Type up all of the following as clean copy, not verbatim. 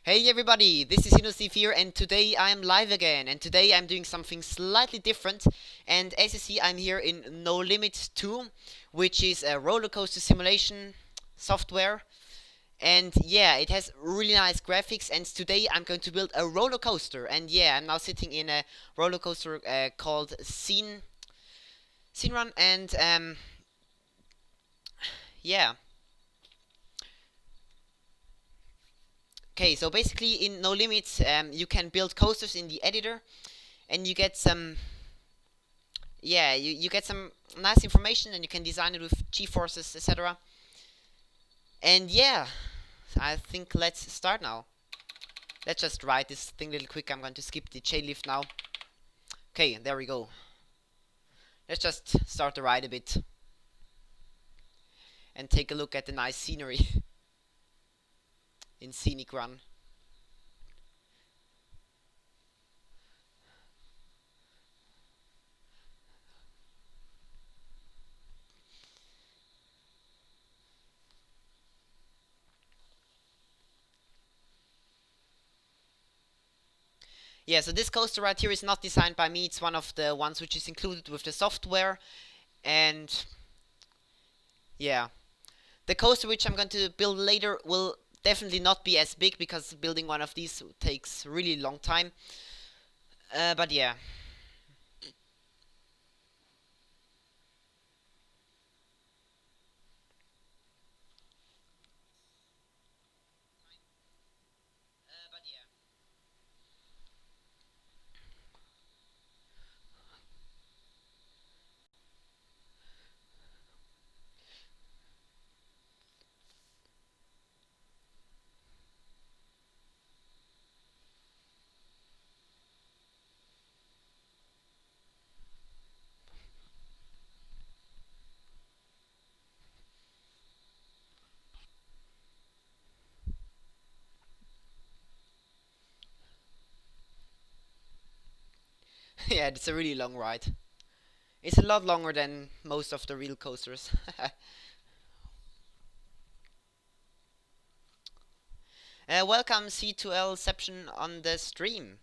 Hey everybody, this is Steve here, and today I'm live again, and today I'm doing something slightly different. And as you see, I'm here in No Limit 2, which is a roller coaster simulation software. And yeah, it has really nice graphics, and today I'm going to build a roller coaster. And yeah, I'm now sitting in a roller coaster called Scene Run, and yeah. Okay, so basically in No Limits, you can build coasters in the editor, and you get some you get some nice information, and you can design it with G-forces, etc. And yeah, I think let's start now. Let's just write this thing a little quick. I'm going to skip the chainlift now. Okay, there we go. Let's just start the ride a bit and take a look at the nice scenery in Scenic Run. Yeah, so this coaster right here is not designed by me. It's one of the ones which is included with the software. And yeah, the coaster which I'm going to build later will definitely not be as big, because building one of these takes really long time. But yeah. Yeah, it's a really long ride. It's a lot longer than most of the real coasters. Welcome C2Lception on the stream.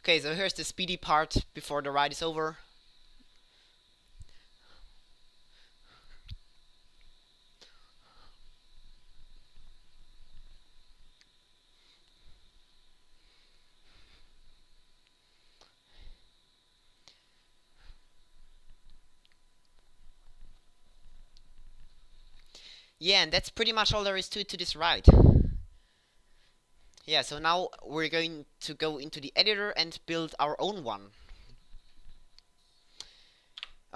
Okay, so here's the speedy part before the ride is over. Yeah, and that's pretty much all there is to it, to this ride. Yeah, so now we're going to go into the editor and build our own one.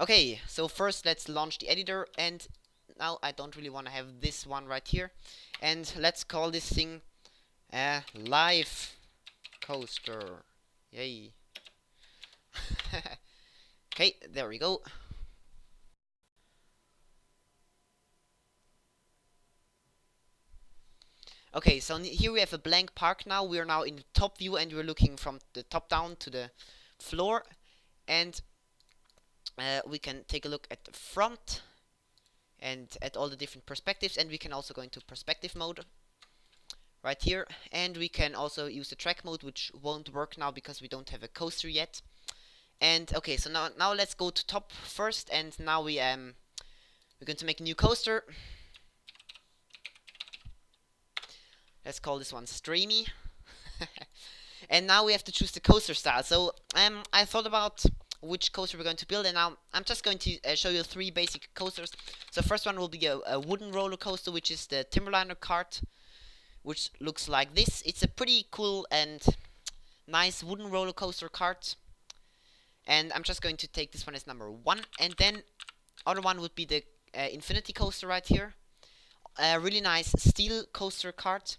Okay, so first let's launch the editor, and now I don't really want to have this one right here. And let's call this thing a live coaster. Yay. Okay, there we go. Okay, so here we have a blank park now. We're now in the top view, and we're looking from the top down to the floor. And we can take a look at the front and at all the different perspectives, and we can also go into perspective mode right here. And we can also use the track mode, which won't work now because we don't have a coaster yet. And okay, so now let's go to top first, and now we're going to make a new coaster. Let's call this one Streamy. And now we have to choose the coaster style. So I thought about which coaster we're going to build, and now I'm just going to show you three basic coasters. So first one will be a wooden roller coaster, which is the Timberliner cart, which looks like this. It's a pretty cool and nice wooden roller coaster cart, and I'm just going to take this one as number one. And then other one would be the Infinity coaster right here, a really nice steel coaster cart.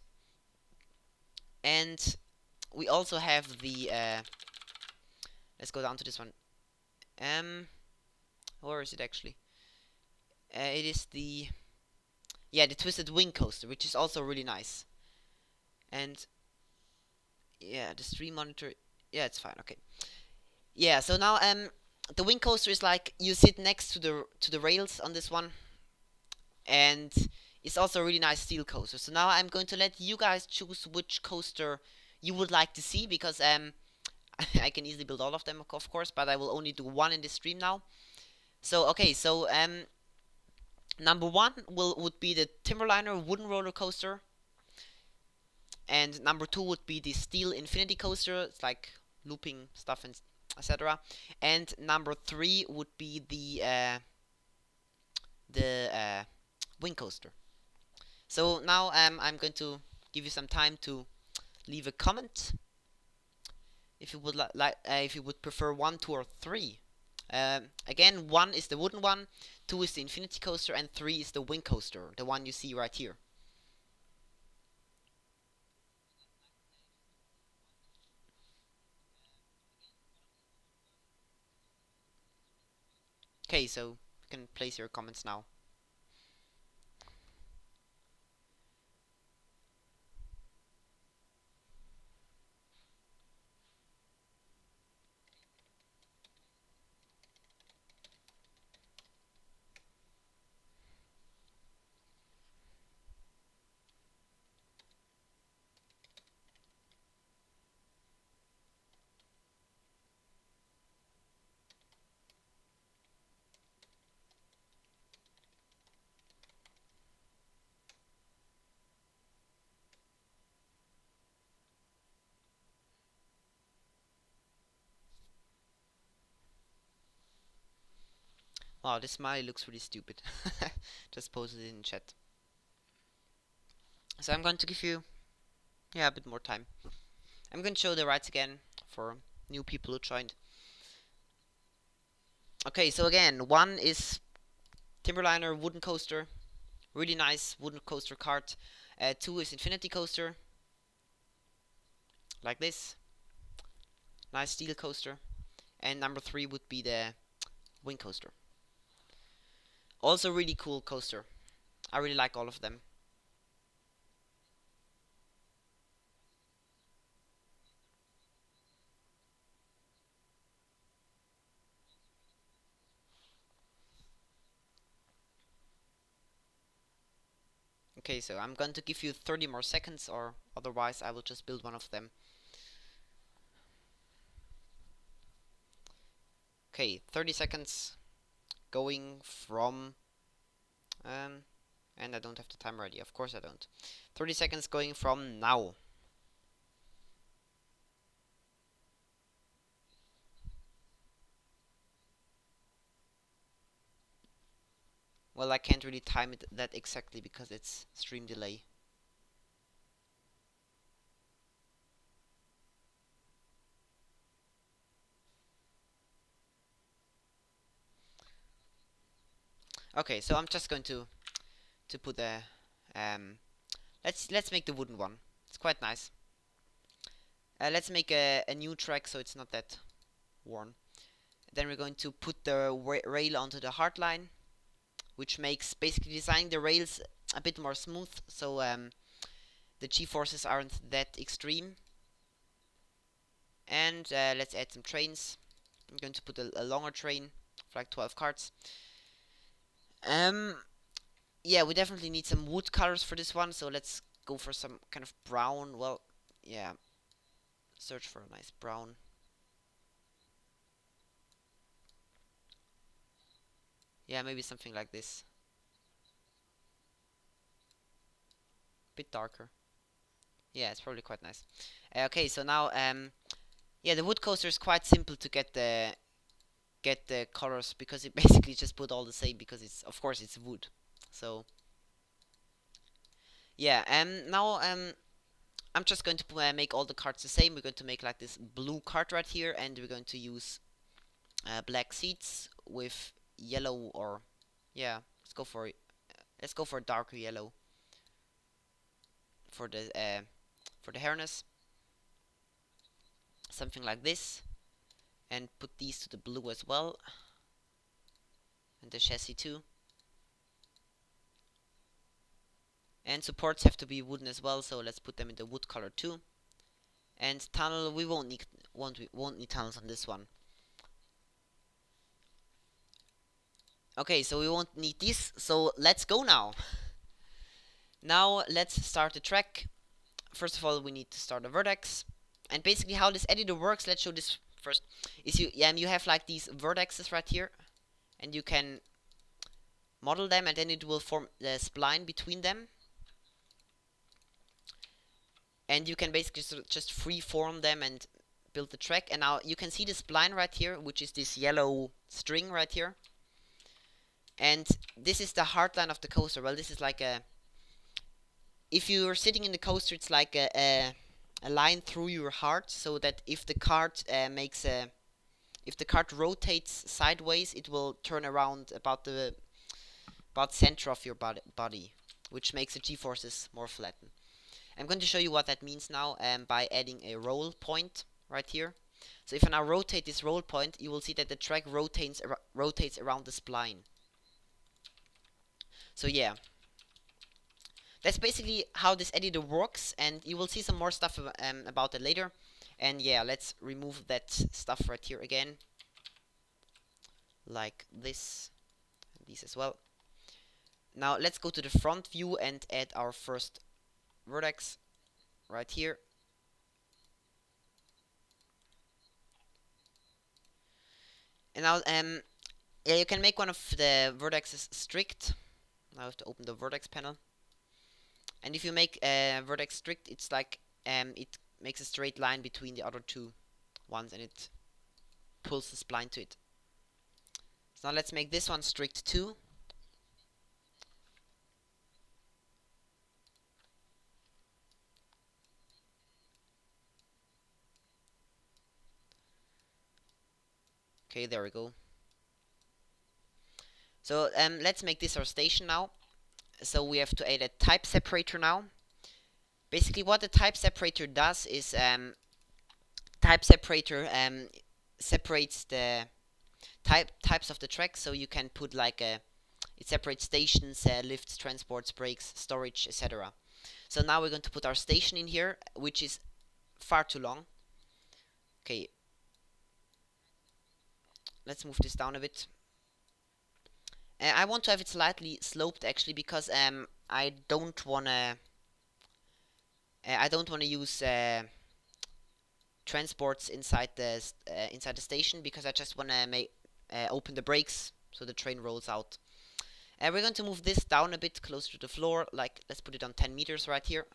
And we also have the let's go down to this one. Where is it actually? It is the Twisted Wing coaster, which is also really nice. And Yeah, the stream monitor. Yeah, it's fine. Okay. Yeah. So now the wing coaster is like you sit next to the rails on this one, and it's also a really nice steel coaster. So now I'm going to let you guys choose which coaster you would like to see because I can easily build all of them, of course, but I will only do one in this stream now. So okay, so number one would be the Timberliner wooden roller coaster, and number two would be the steel infinity coaster. It's like looping stuff and etc. And number three would be the wing coaster. So now I'm going to give you some time to leave a comment if you would if you would prefer one, two, or three. Again, one is the wooden one, two is the infinity coaster, and three is the wing coaster, the one you see right here. Okay, so you can place your comments now. Wow, this smiley looks really stupid. Just posted it in chat. So I'm going to give you, yeah, a bit more time. I'm going to show the rides again for new people who joined. Okay, so again, one is Timberliner wooden coaster, really nice wooden coaster cart. Two is Infinity coaster, like this, nice steel coaster. And number three would be the wing coaster. Also really cool coaster. I really like all of them. Okay, so I'm going to give you 30 more seconds, or otherwise I will just build one of them. Okay, 30 seconds going from and I don't have the time ready. Of course I don't. 30 seconds going from now. Well, I can't really time it that exactly because it's stream delay. Okay, so I'm just going to put a let's make the wooden one. It's quite nice. Let's make a new track so it's not that worn. Then we're going to put the rail onto the hard line, which makes basically designing the rails a bit more smooth, so the g-forces aren't that extreme. And let's add some trains. I'm going to put a longer train of like 12 carts. Yeah, we definitely need some wood colors for this one, so let's go for some kind of brown. Well, yeah, search for a nice brown. Yeah, maybe something like this. Bit darker. Yeah, it's probably quite nice. Okay, so now yeah, the wood coaster is quite simple to get the colors because it basically just put all the same because it's of course it's wood. So yeah, now I'm just going to make all the cards the same. We're going to make like this blue card right here, and we're going to use black seats with yellow, or yeah, let's go for darker yellow for the harness, something like this, and put these to the blue as well, and the chassis too. And supports have to be wooden as well, so let's put them in the wood color too. And tunnel, we won't need tunnels on this one. Okay, so we won't need this, so let's go now. Now let's start the track. First of all, we need to start a vertex. And basically how this editor works, let's show this first. Is you have like these vertexes right here, and you can model them, and then it will form the spline between them. And you can basically just freeform them and build the track. And now you can see the spline right here, which is this yellow string right here. And this is the hard line of the coaster. Well, this is like a... If you're sitting in the coaster, it's like a line through your heart, so that if the cart if the cart rotates sideways, it will turn around about center of your body, which makes the G-forces more flattened. I'm going to show you what that means now by adding a roll point right here. So if I now rotate this roll point, you will see that the track rotates around the spline. So yeah, that's basically how this editor works, and you will see some more stuff about it later. And yeah, let's remove that stuff right here again, like this, and these as well. Now let's go to the front view and add our first vertex right here. And now yeah, you can make one of the vertexes strict. Now I have to open the vertex panel. And if you make a vertex strict, it's like it makes a straight line between the other two ones, and it pulls the spline to it. So now let's make this one strict too. Okay, there we go. So let's make this our station now. So we have to add a type separator now. Basically what the type separator does is type separator separates the types of the track, so you can put like it separates stations, lifts, transports, brakes, storage, etc. So now we're going to put our station in here, which is far too long. Okay, let's move this down a bit. I want to have it slightly sloped actually, because I don't wanna use transports inside the station, because I just wanna open the brakes so the train rolls out. We're going to move this down a bit closer to the floor, like let's put it on 10 meters right here.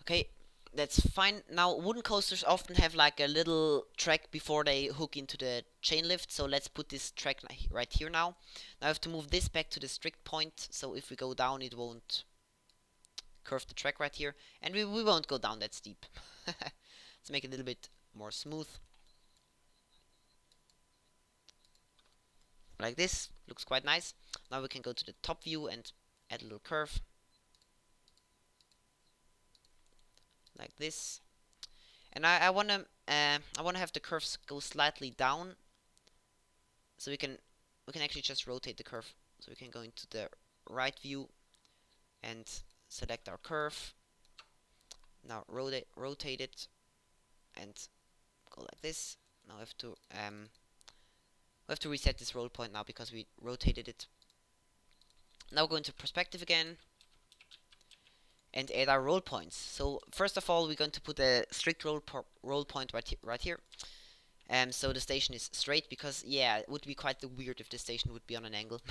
Okay, that's fine. Now wooden coasters often have like a little track before they hook into the chain lift, so let's put this track right here now. Now I have to move this back to the strict point, so if we go down it won't curve the track right here, and we won't go down that steep. Let's make it a little bit more smooth. Like this, looks quite nice. Now we can go to the top view and add a little curve. Like this. And I wanna have the curves go slightly down, so we can actually just rotate the curve. So we can go into the right view and select our curve. Now rotate it and go like this. Now we have to reset this roll point now because we rotated it. Now go into perspective again and add our roll points. So first of all, we're going to put a strict roll point right here. So the station is straight, because yeah, it would be quite weird if the station would be on an angle.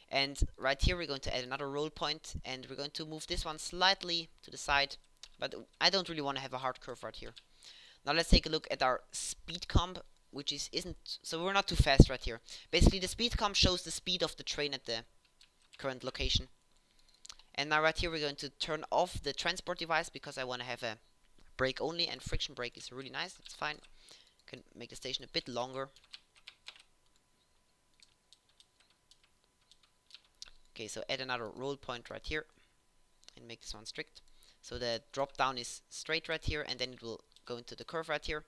And right here we're going to add another roll point, and we're going to move this one slightly to the side, but I don't really want to have a hard curve right here. Now let's take a look at our speed comp, which isn't so we're not too fast right here. Basically the speed comp shows the speed of the train at the current location. And now right here we're going to turn off the transport device, because I want to have a brake only, and friction brake is really nice. It's fine. Can make the station a bit longer. Okay, so add another roll point right here and make this one strict. So the drop down is straight right here, and then it will go into the curve right here.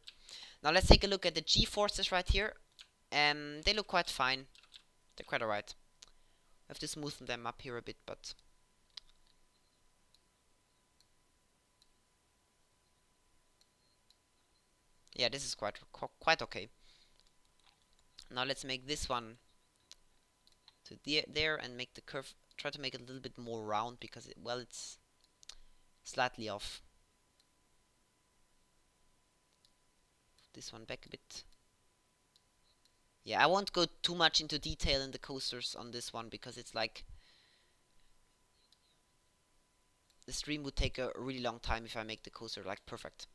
Now let's take a look at the G-forces right here. They look quite fine. They're quite alright. I have to smoothen them up here a bit, but Yeah, this is quite okay. Now let's make this one to there and make the curve. Try to make it a little bit more round because it's slightly off. This one back a bit. Yeah, I won't go too much into detail in the coasters on this one because it's like the stream would take a really long time if I make the coaster like perfect.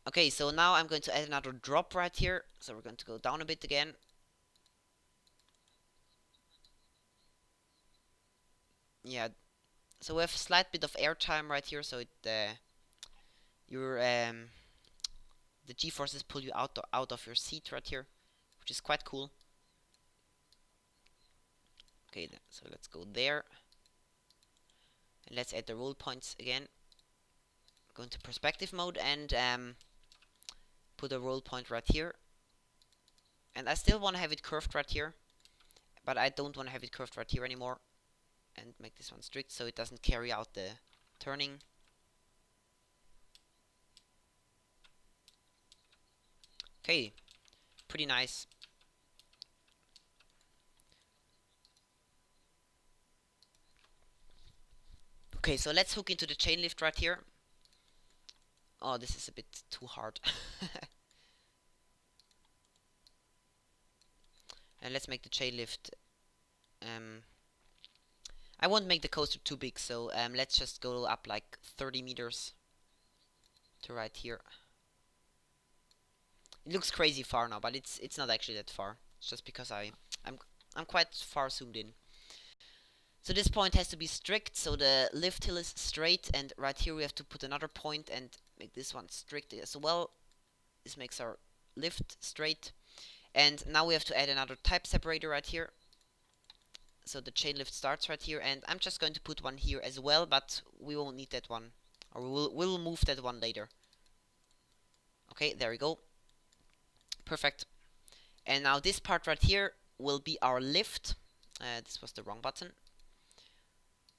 Okay, so now I'm going to add another drop right here. So we're going to go down a bit again. Yeah, so we have a slight bit of air time right here, so your the G-forces pull you out of your seat right here, which is quite cool. Okay, so let's go there, and let's add the roll points again. Go into perspective mode and put a roll point right here. And I still want to have it curved right here, but I don't want to have it curved right here anymore. And make this one strict so it doesn't carry out the turning. Okay, pretty nice. Okay, so let's hook into the chain lift right here. Oh, this is a bit too hard. And let's make the chain lift. I won't make the coaster too big, so let's just go up like 30 meters to right here. It looks crazy far now, but it's not actually that far. It's just because I'm I'm quite far zoomed in. So this point has to be strict, so the lift hill is straight, and right here we have to put another point and make this one strict as well. This makes our lift straight. And now we have to add another type separator right here. So the chain lift starts right here, and I'm just going to put one here as well, but we won't need that one. Or we'll move that one later. Okay, there we go. Perfect. And now this part right here will be our lift. This was the wrong button.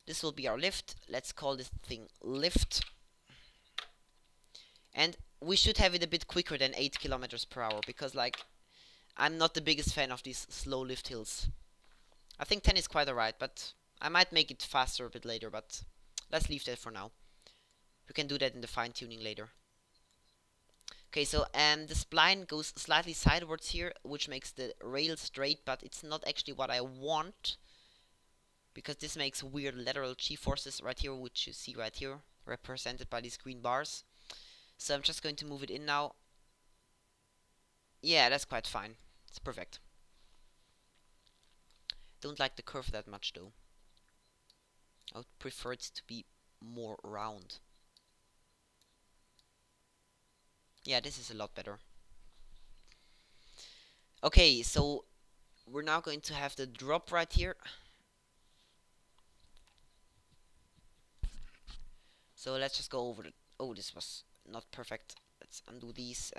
This will be our lift. Let's call this thing lift. And we should have it a bit quicker than 8 kilometers per hour, because like I'm not the biggest fan of these slow lift hills. I think 10 is quite alright, but I might make it faster a bit later, but let's leave that for now. We can do that in the fine tuning later. Okay, so the spline goes slightly sidewards here, which makes the rail straight, but it's not actually what I want, because this makes weird lateral G-forces right here, which you see right here, represented by these green bars. So I'm just going to move it in now. Yeah, that's quite fine. It's perfect. Don't like the curve that much though. I would prefer it to be more round. Yeah, this is a lot better. Okay, so we're now going to have the drop right here. So let's just go over the... Oh, this was not perfect. Let's undo these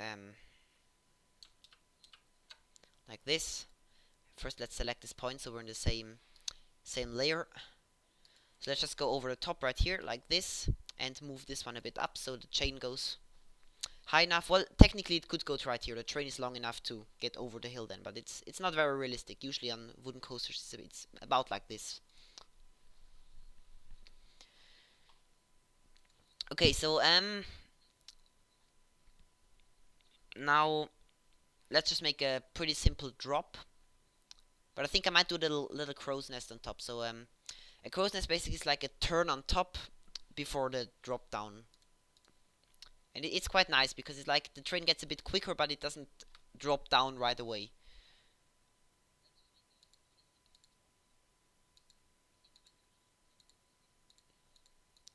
like this. First, let's select this point so we're in the same layer. So let's just go over the top right here like this and move this one a bit up so the chain goes high enough. Well, technically it could go to right here. The train is long enough to get over the hill then, but it's not very realistic. Usually on wooden coasters it's about like this. Okay, so now let's just make a pretty simple drop. But I think I might do a little crow's nest on top. So a crow's nest basically is like a turn on top before the drop down. And it's quite nice because it's like the train gets a bit quicker, but it doesn't drop down right away.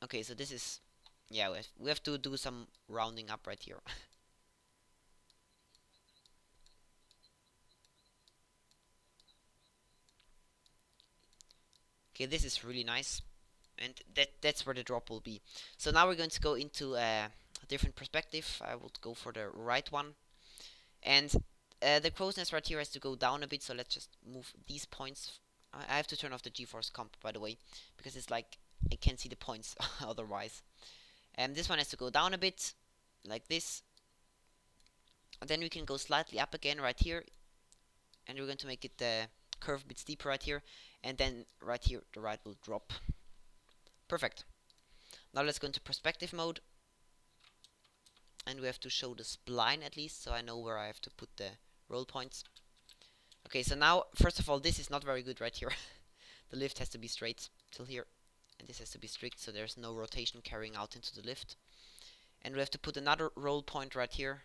Okay, so this is... Yeah, we have to do some rounding up right here. Okay, this is really nice. And that's where the drop will be. So now we're going to go into a different perspective. I would go for the right one. And the crow's nest right here has to go down a bit, so let's just move these points. I have to turn off the G-force comp, by the way, because it's like I can't see the points otherwise. And this one has to go down a bit, like this. And then we can go slightly up again right here, and we're going to make it the curve a bit steeper right here, and then right here the ride will drop. Perfect. Now let's go into perspective mode, and we have to show the spline at least, so I know where I have to put the roll points. Okay, so now first of all, this is not very good right here. The lift has to be straight till here, and this has to be strict, so there's no rotation carrying out into the lift. And we have to put another roll point right here.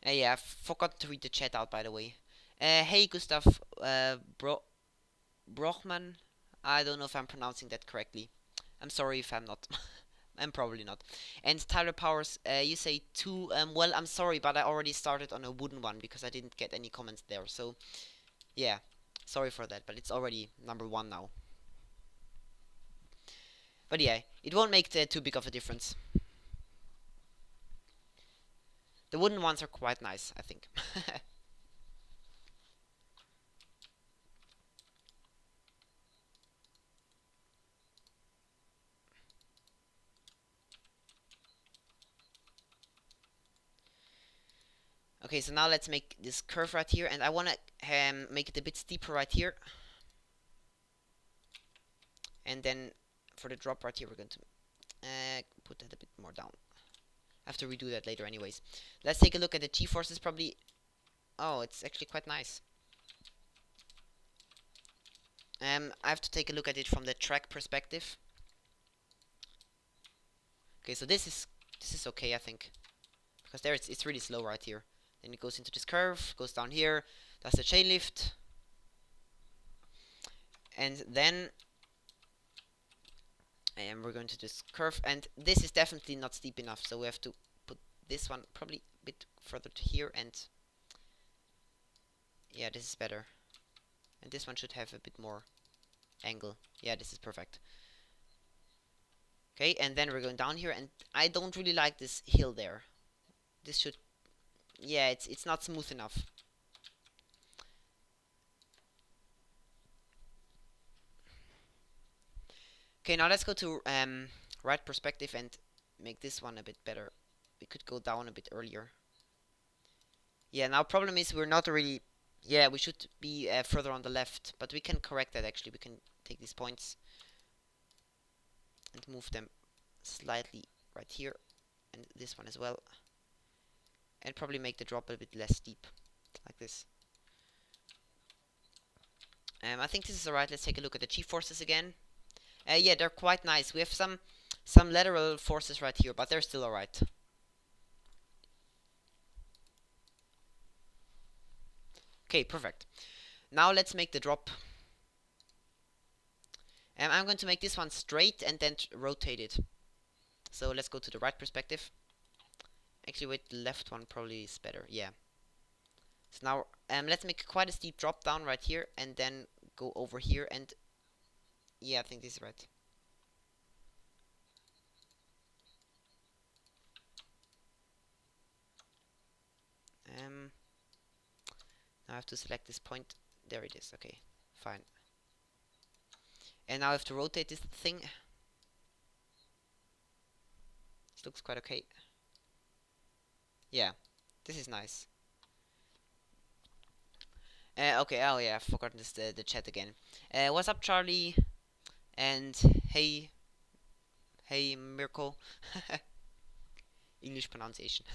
Yeah, I forgot to read the chat out, by the way. Hey, Gustav Brochman. I don't know if I'm pronouncing that correctly. I'm sorry if I'm not. I'm probably not. And Tyler Powers, you say 2. Well, I'm sorry, but I already started on a wooden one because I didn't get any comments there. So, yeah, sorry for that, but it's already number 1 now. But yeah, it won't make too big of a difference. The wooden ones are quite nice, I think. Okay, so now let's make this curve right here, and I want to make it a bit steeper right here. And then for the drop right here, we're going to put that a bit more down. I have to redo that later anyways. Let's take a look at the G-forces probably. Oh, it's actually quite nice. I have to take a look at it from the track perspective. Okay, so this is okay, I think, because there it's really slow right here. Then it goes into this curve, goes down here, does the chain lift, and then we're going to this curve, and this is definitely not steep enough, so we have to put this one probably a bit further to here, and yeah, this is better. And this one should have a bit more angle. Yeah, this is perfect. Okay, and then we're going down here, and I don't really like this hill there. This should, yeah, it's not smooth enough. Okay, now let's go to right perspective and make this one a bit better. We could go down a bit earlier. Yeah, now problem is we're not really, yeah, we should be further on the left, but we can correct that actually. We can take these points and move them slightly right here, and this one as well, and probably make the drop a bit less steep, like this. I think this is alright. Let's take a look at the G-forces again. Yeah, they're quite nice. We have some lateral forces right here, but they're still alright. Okay, perfect. Now let's make the drop. I'm going to make this one straight and then rotate it. So let's go to the right perspective. Actually, wait, the left one probably is better. Yeah. So now let's make quite a steep drop down right here, and then go over here, and yeah, I think this is right. Now I have to select this point. There it is. Okay, fine. And now I have to rotate this thing. This looks quite okay. Yeah, this is nice. Okay, oh yeah, I've forgotten this, the chat again. What's up, Charlie? And hey Mirko. English pronunciation.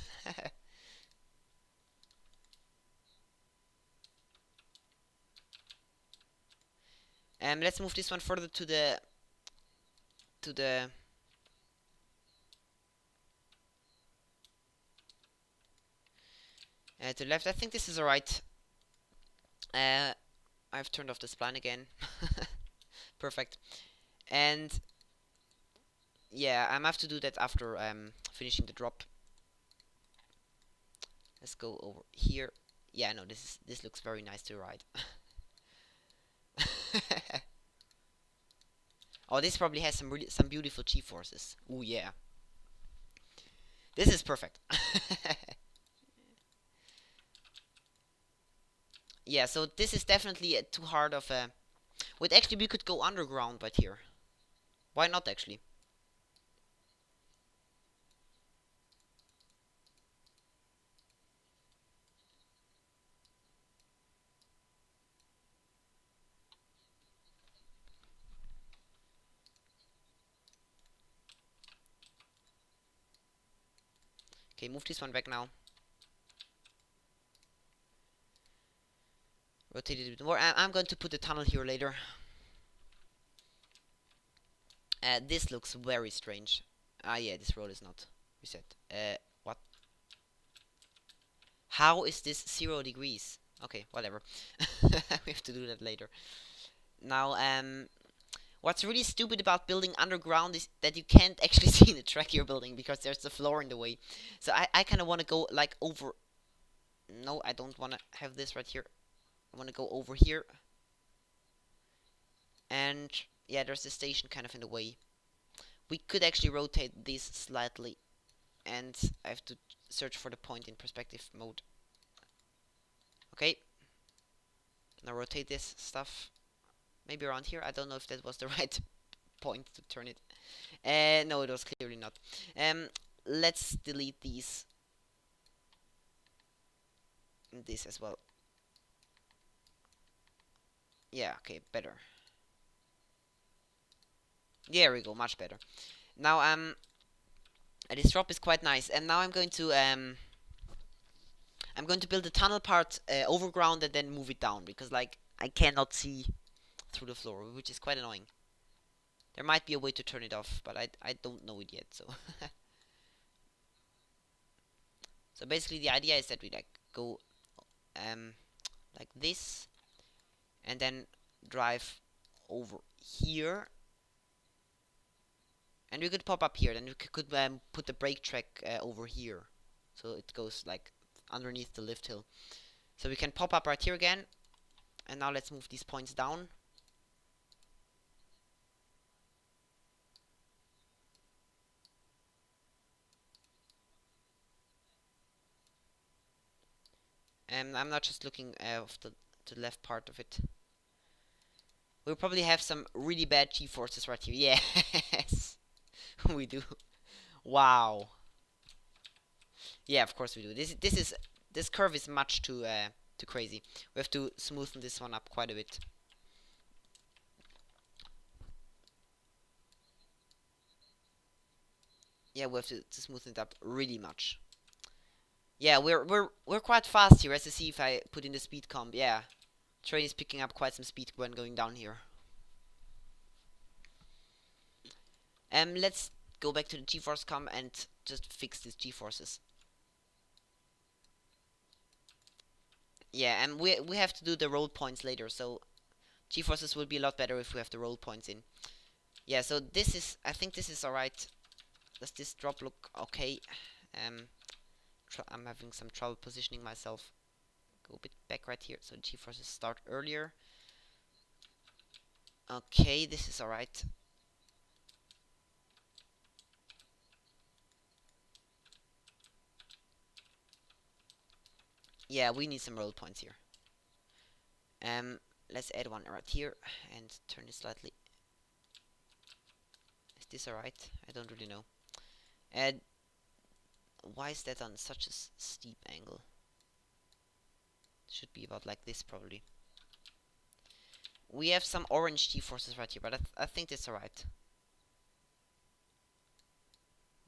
Let's move this one further to the to the left. I think this is alright. I've turned off the spline again. Perfect. And yeah, I'm have to do that after finishing the drop. Let's go over here. Yeah, no, this looks very nice to ride. Oh, this probably has some beautiful G-forces. Ooh, yeah. This is perfect. Yeah, so this is definitely too hard of a... Wait, actually, we could go underground right here. Why not, actually? Okay, move this one back now. Rotate it a bit more. I'm going to put the tunnel here later. This looks very strange. Ah, yeah, this road is not reset. What? How is this 0 degrees? Okay, whatever. We have to do that later. Now, what's really stupid about building underground is that you can't actually see the track you're building because there's the floor in the way. So I kind of want to go like over. No, I don't want to have this right here. I want to go over here. And yeah, there's the station kind of in the way. We could actually rotate this slightly. And I have to search for the point in perspective mode. Okay. Now rotate this stuff. Maybe around here. I don't know if that was the right point to turn it. No, it was clearly not. Um, let's delete these. And this as well. Yeah, okay, better. There we go, much better. Now, this drop is quite nice, and now I'm going to build the tunnel part overground and then move it down because like I cannot see through the floor, which is quite annoying. There might be a way to turn it off, but I don't know it yet. So so basically the idea is that we like go like this and then drive over here. And we could pop up here, then we could put the brake track over here. So it goes like underneath the lift hill. So we can pop up right here again. And now let's move these points down. And I'm not just looking of to the left part of it. We'll probably have some really bad G-forces right here. Yes, we do. Wow. Yeah, of course we do. This curve is much too crazy. We have to smoothen this one up quite a bit. Yeah, we have to smoothen it up really much. Yeah, we're quite fast here. As you see, if I put in the speed comp, yeah, train is picking up quite some speed when going down here. Let's go back to the G-force comp and just fix these G-forces. Yeah, and we have to do the roll points later, so G-forces will be a lot better if we have the roll points in. Yeah, so this is, I think this is alright. Does this drop look okay? I'm having some trouble positioning myself. Go a bit back right here, so G-forces start earlier. Okay, this is alright. Yeah, we need some roll points here. Let's add one right here and turn it slightly. Is this alright? I don't really know. And why is that on such a steep angle? Should be about like this probably. We have some orange G-forces right here, but I think that's alright.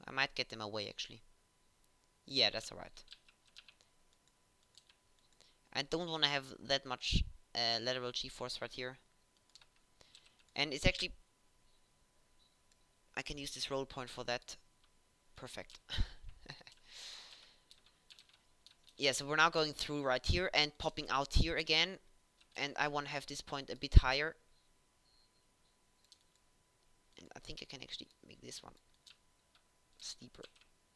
I might get them away actually. Yeah, that's alright. I don't want to have that much lateral G-force right here. And it's actually... I can use this roll point for that. Perfect. Yeah, so we're now going through right here and popping out here again. And I want to have this point a bit higher. And I think I can actually make this one steeper.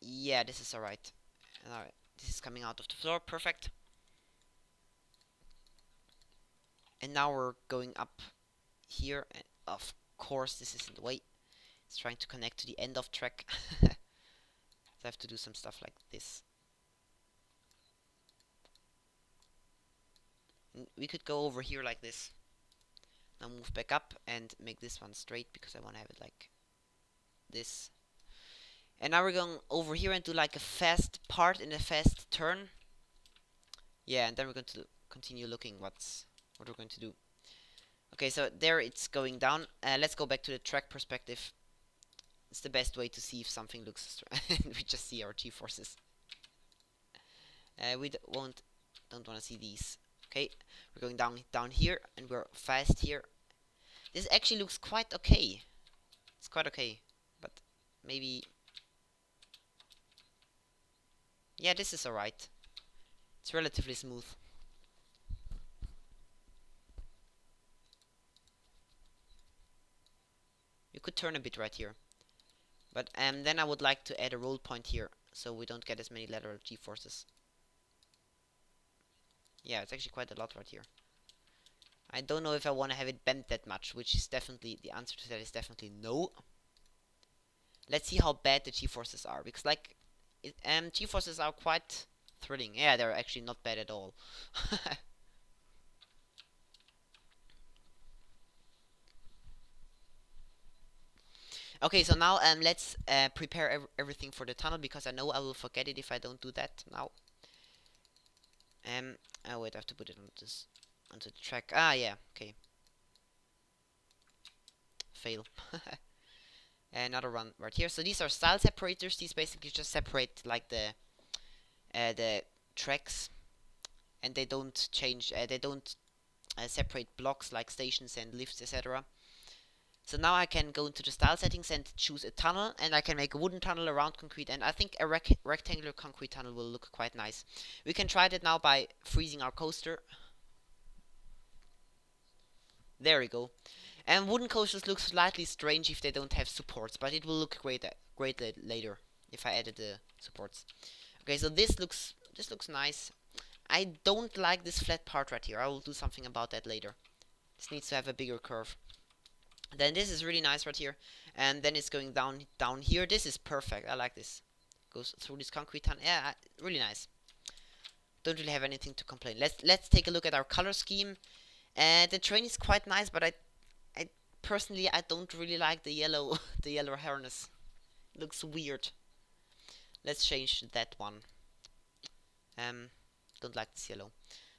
Yeah, this is alright. Alright, this is coming out of the floor. Perfect. And now we're going up here. And of course, this is in the way. It's trying to connect to the end of track. So I have to do some stuff like this. And we could go over here like this. Now move back up and make this one straight because I want to have it like this. And now we're going over here and do like a fast part and a fast turn. Yeah, and then we're going to continue looking what we're going to do. Okay, so there it's going down. Let's go back to the track perspective. It's the best way to see if something looks we just see our G-forces. We don't want to see these. Okay, we're going down here and we're fast here. This actually looks quite okay. It's quite okay, but maybe yeah, this is alright. It's relatively smooth. You could turn a bit right here, but then I would like to add a roll point here so we don't get as many lateral G-forces. Yeah, it's actually quite a lot right here. I don't know if I want to have it bent that much, which is definitely, the answer to that is definitely no. Let's see how bad the G-forces are, because like, G-forces are quite thrilling. Yeah, they're actually not bad at all. Okay, so now let's prepare everything for the tunnel, because I know I will forget it if I don't do that now. Oh wait, I have to put it onto the track. Ah, yeah, okay. Fail. Another one right here. So these are style separators. These basically just separate like the tracks, and they don't change. They don't separate blocks like stations and lifts, etc. So now I can go into the style settings and choose a tunnel, and I can make a wooden tunnel around concrete, and I think a rectangular concrete tunnel will look quite nice. We can try that now by freezing our coaster. There we go. And wooden coasters look slightly strange if they don't have supports, but it will look great later if I added the supports. Okay, so this looks nice. I don't like this flat part right here. I will do something about that later. This needs to have a bigger curve. Then this is really nice right here, and then it's going down here. This is perfect. I like this. Goes through this concrete tunnel. Yeah, really nice. Don't really have anything to complain. Let's take a look at our color scheme. The train is quite nice, but I personally I don't really like the yellow the yellow harness. It looks weird. Let's change that one. Don't like this yellow.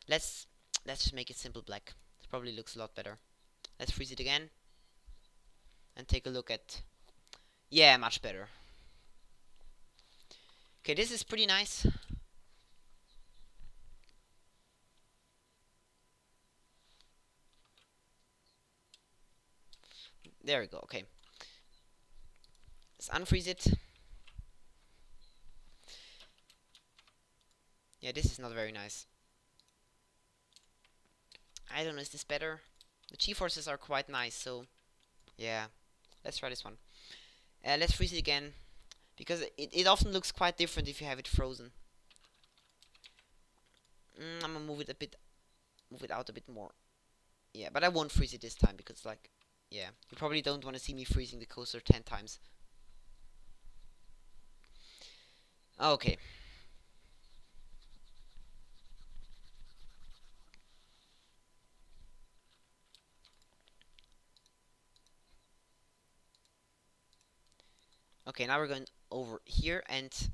Let's just make it simple black. It probably looks a lot better. Let's freeze it again and take a look at. Yeah, much better. Okay, this is pretty nice. There we go. Okay, let's unfreeze it. Yeah, this is not very nice. I don't know, is this better? The G-forces are quite nice, so yeah, let's try this one. Let's freeze it again, because it often looks quite different if you have it frozen. I'm gonna move it out a bit more. Yeah, but I won't freeze it this time, because like, yeah, you probably don't want to see me freezing the coaster 10 times. Okay. Okay, now we're going over here, and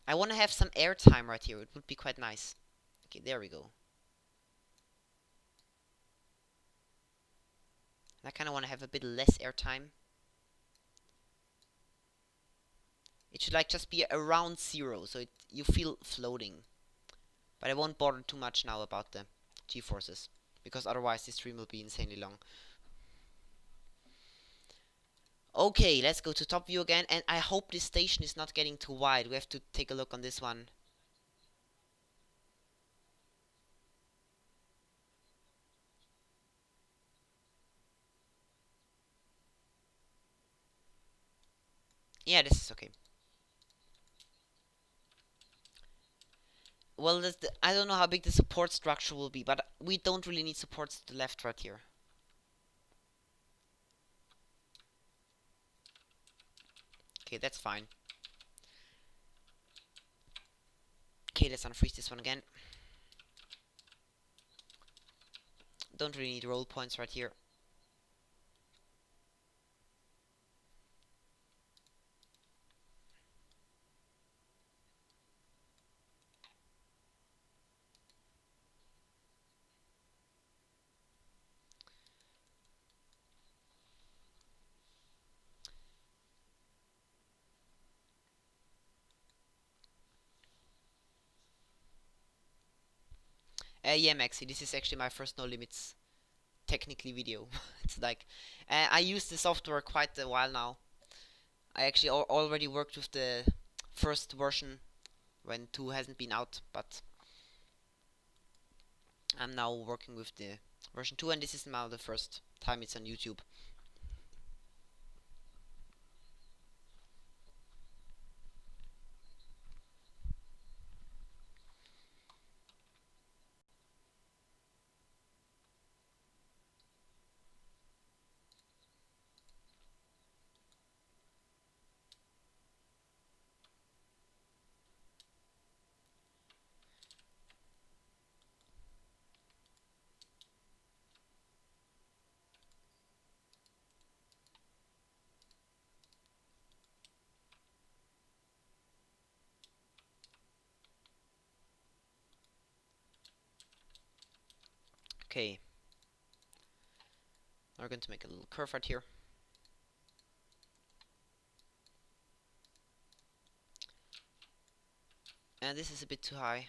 I want to have some air time right here. It would be quite nice. Okay, there we go. And I kind of want to have a bit less air time. It should like just be around 0, so you feel floating. But I won't bother too much now about the G-forces, because otherwise this stream will be insanely long. Okay, let's go to top view again, and I hope this station is not getting too wide. We have to take a look on this one. Yeah, this is okay. Well, I don't know how big the support structure will be, but we don't really need supports to the left right here. Okay, that's fine. Okay, let's unfreeze this one again. Don't really need roll points right here. Yeah, Maxi, this is actually my first No Limits technically video. It's like, I use the software quite a while now. I actually already worked with the first version when 2 hasn't been out, but I'm now working with the version 2, and this is now the first time it's on YouTube. Okay, we're going to make a little curve right here. And this is a bit too high.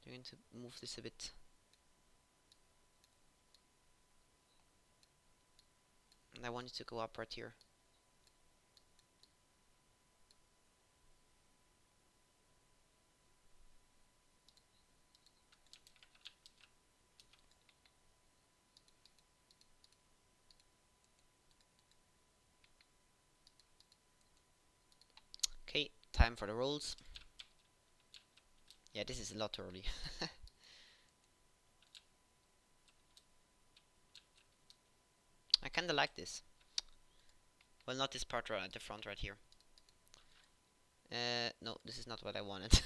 I'm going to move this a bit. And I want it to go up right here. Okay, time for the rolls. Yeah, this is a lot early. I kinda like this. Well, not this part right at the front right here. No, this is not what I wanted.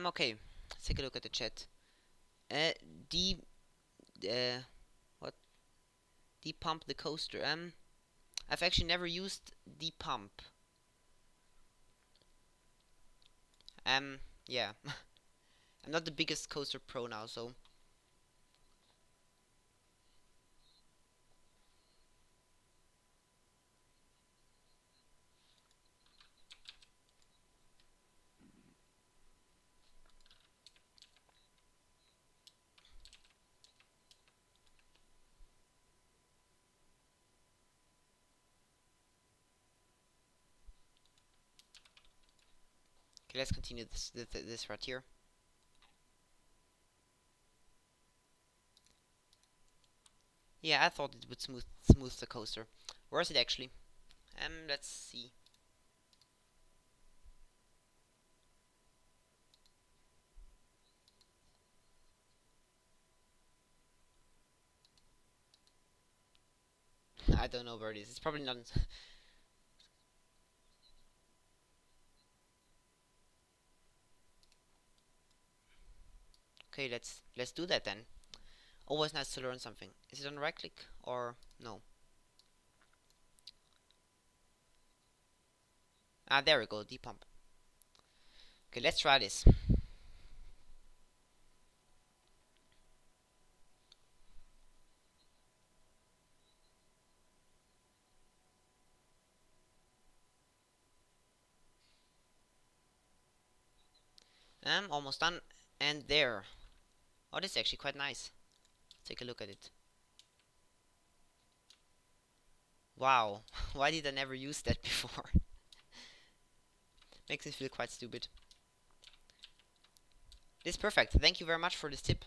Okay. Let's take a look at the chat. Uh, de uh, what? Depump the coaster. I've actually never used depump. Yeah. I'm not the biggest coaster pro now, so okay. Let's continue this right here. Yeah, I thought it would smooth the coaster. Where is it actually? Let's see. I don't know where it is. It's probably not. Okay, let's do that then. Always nice to learn something. Is it on right click or no? Ah, there we go. Depump. Okay, let's try this. Almost done. And there. Oh, this is actually quite nice. Take a look at it. Wow. Why did I never use that before? Makes me feel quite stupid. This is perfect. Thank you very much for this tip.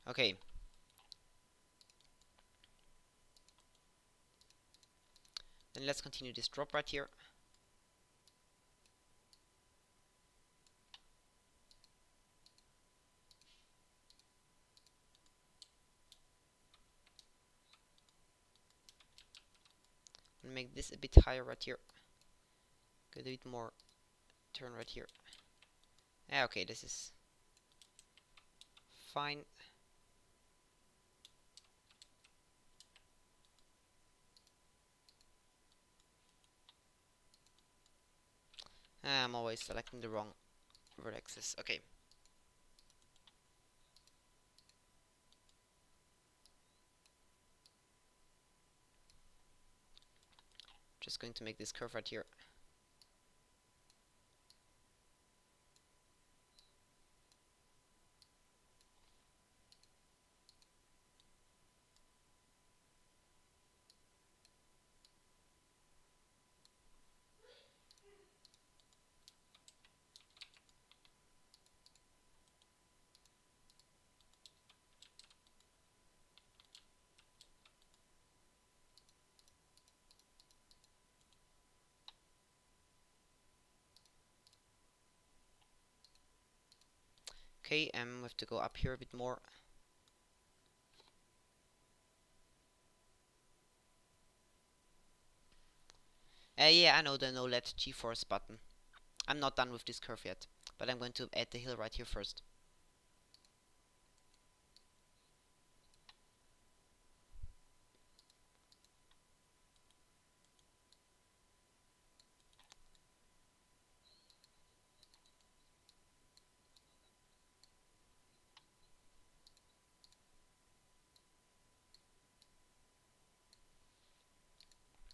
Okay. Then let's continue this drop right here. And make this a bit higher right here. Get a bit more turn right here. Yeah, okay, this is fine. I'm always selecting the wrong vertexes. Okay. Just going to make this curve right here. Okay, we have to go up here a bit more. Yeah, I know the no let G-force button. I'm not done with this curve yet, but I'm going to add the hill right here first.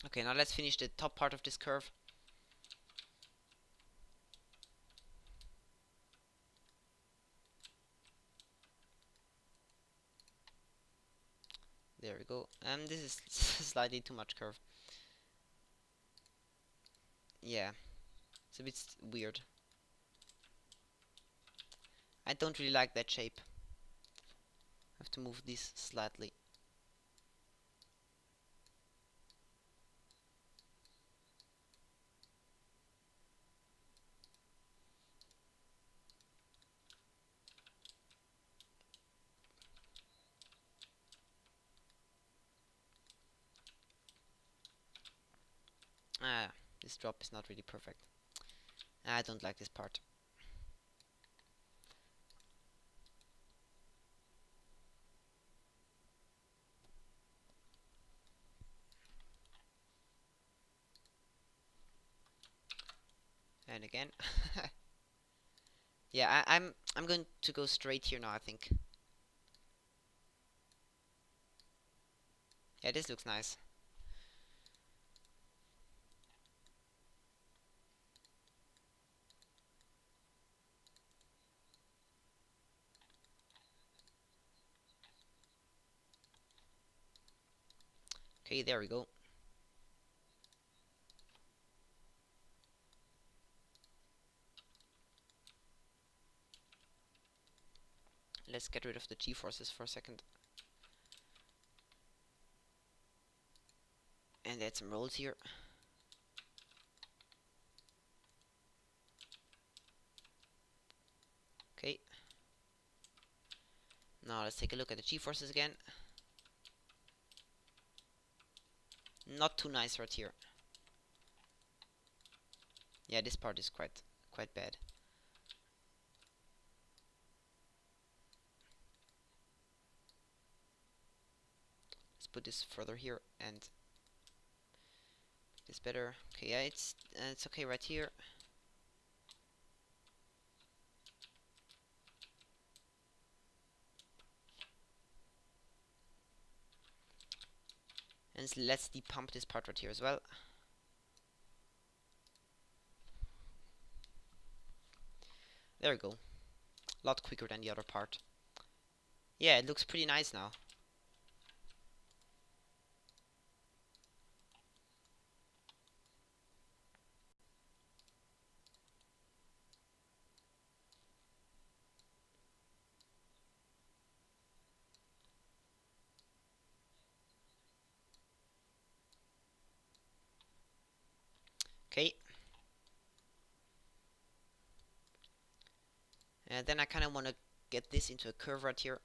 Okay, now let's finish the top part of this curve. There we go. This is slightly too much curve. Yeah, it's a bit weird. I don't really like that shape. I have to move this slightly. Ah, this drop is not really perfect. I don't like this part. And again. Yeah, I'm going to go straight here now, I think. Yeah, this looks nice. Okay, there we go. Let's get rid of the G-forces for a second. And add some rolls here. Okay. Now let's take a look at the G-forces again. Not too nice right here. Yeah, this part is quite bad. put this further here and this better. Okay, yeah, it's okay right here. And let's depump this part right here as well. There we go. A lot quicker than the other part. Yeah, it looks pretty nice now. Okay. And then I kind of want to get this into a curve right here.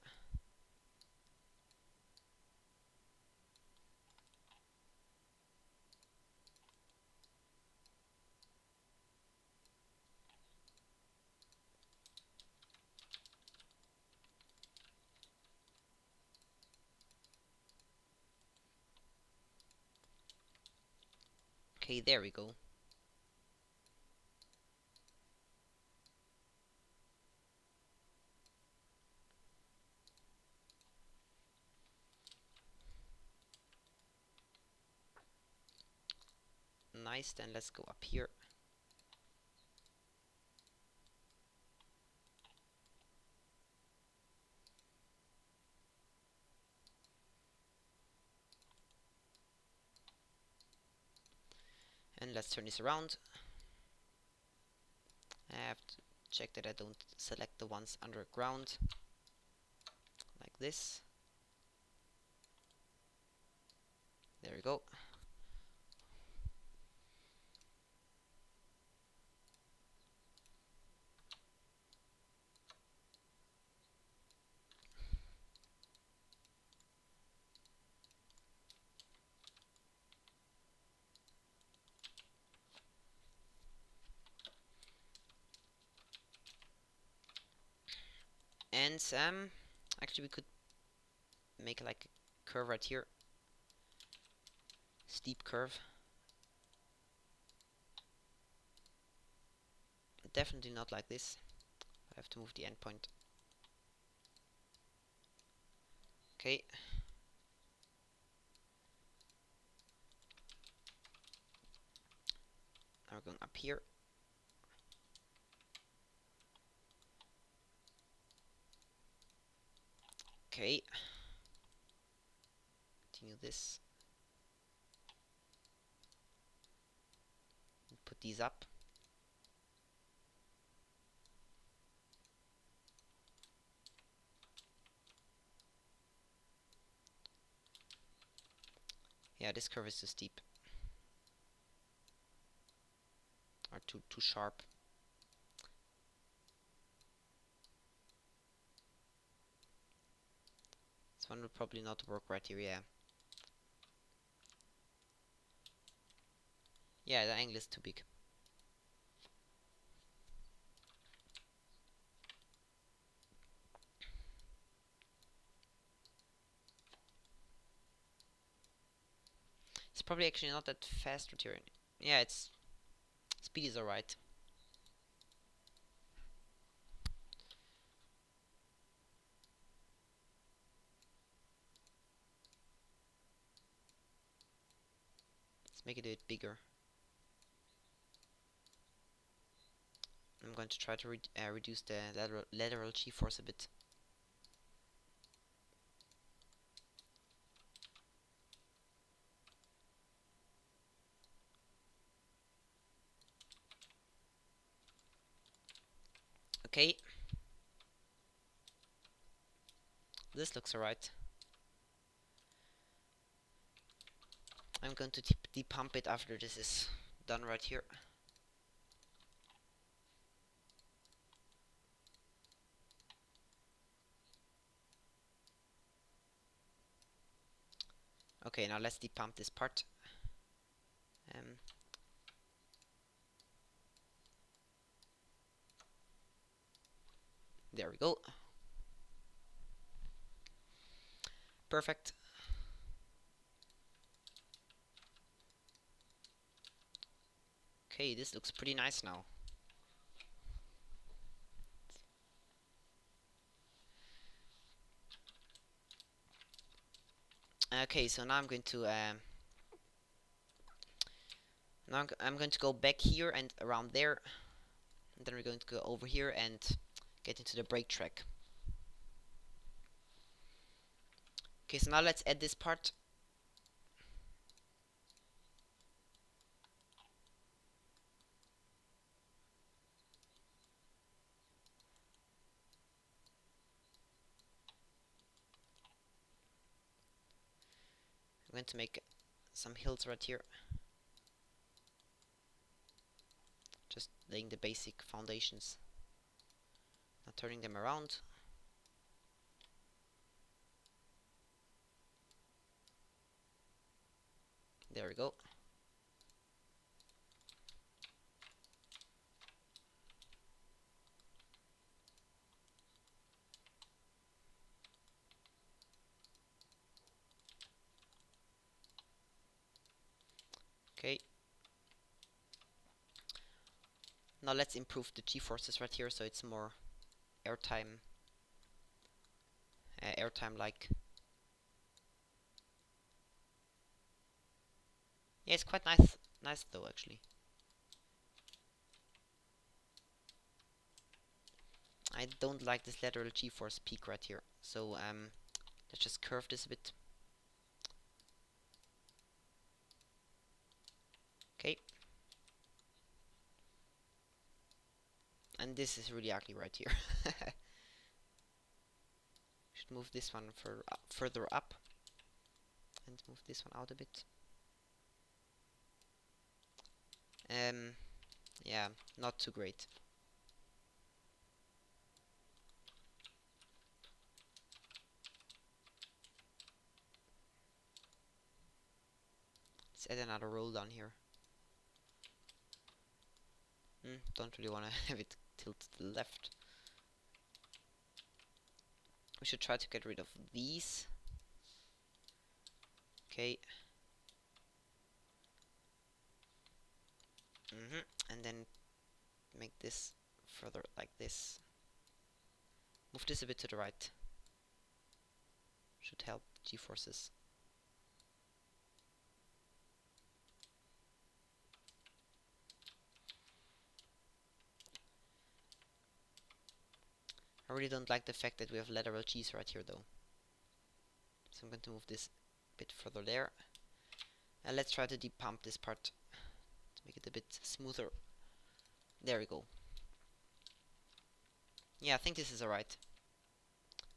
Okay, there we go. Nice, then let's go up here. And let's turn this around. I have to check that I don't select the ones underground. Like this. There we go. And actually we could make like a curve right here. Steep curve. Definitely not like this. I have to move the endpoint. Okay. Now we're going up here. Okay. Continue this. Put these up. Yeah, this curve is too steep. Or too sharp. This one will probably not work right here, yeah. Yeah, the angle is too big. It's probably actually not that fast right here. Yeah, it's speed is alright. Let's make it a bit bigger. I'm going to try to reduce the lateral g-force a bit. Okay. This looks alright. I'm going to depump it after this is done right here. Okay, now let's depump this part. There we go. Perfect. Okay, this looks pretty nice now. Okay, so now I'm going to I'm going to go back here and around there, and then we're going to go over here and get into the brake track. Okay, so now let's add this part. I'm going to make some hills right here. Just laying the basic foundations. Now turning them around. There we go. Okay. Now let's improve the G-forces right here so it's more airtime like. Yeah, it's quite nice though actually. I don't like this lateral G-force peak right here, so let's just curve this a bit. Okay. And this is really ugly right here. Should move this one further up and move this one out a bit. Yeah, not too great. Let's add another roll down here. Don't really want to have it tilt to the left. We should try to get rid of these. Okay. And then make this further like this. Move this a bit to the right. Should help G-forces. I really don't like the fact that we have lateral G's right here though. So I'm going to move this a bit further there. And let's try to depump this part to make it a bit smoother. There we go. Yeah, I think this is alright.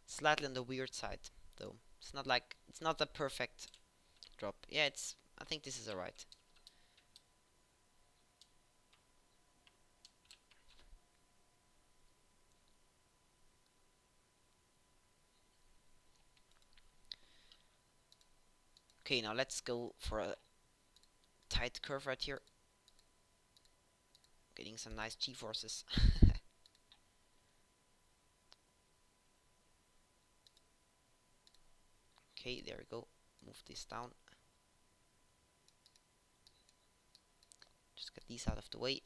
Slightly on the weird side though. It's not a perfect drop. Yeah, I think this is alright. Okay, now let's go for a tight curve right here. Getting some nice G-forces. Okay, there we go. Move this down. Just get these out of the way.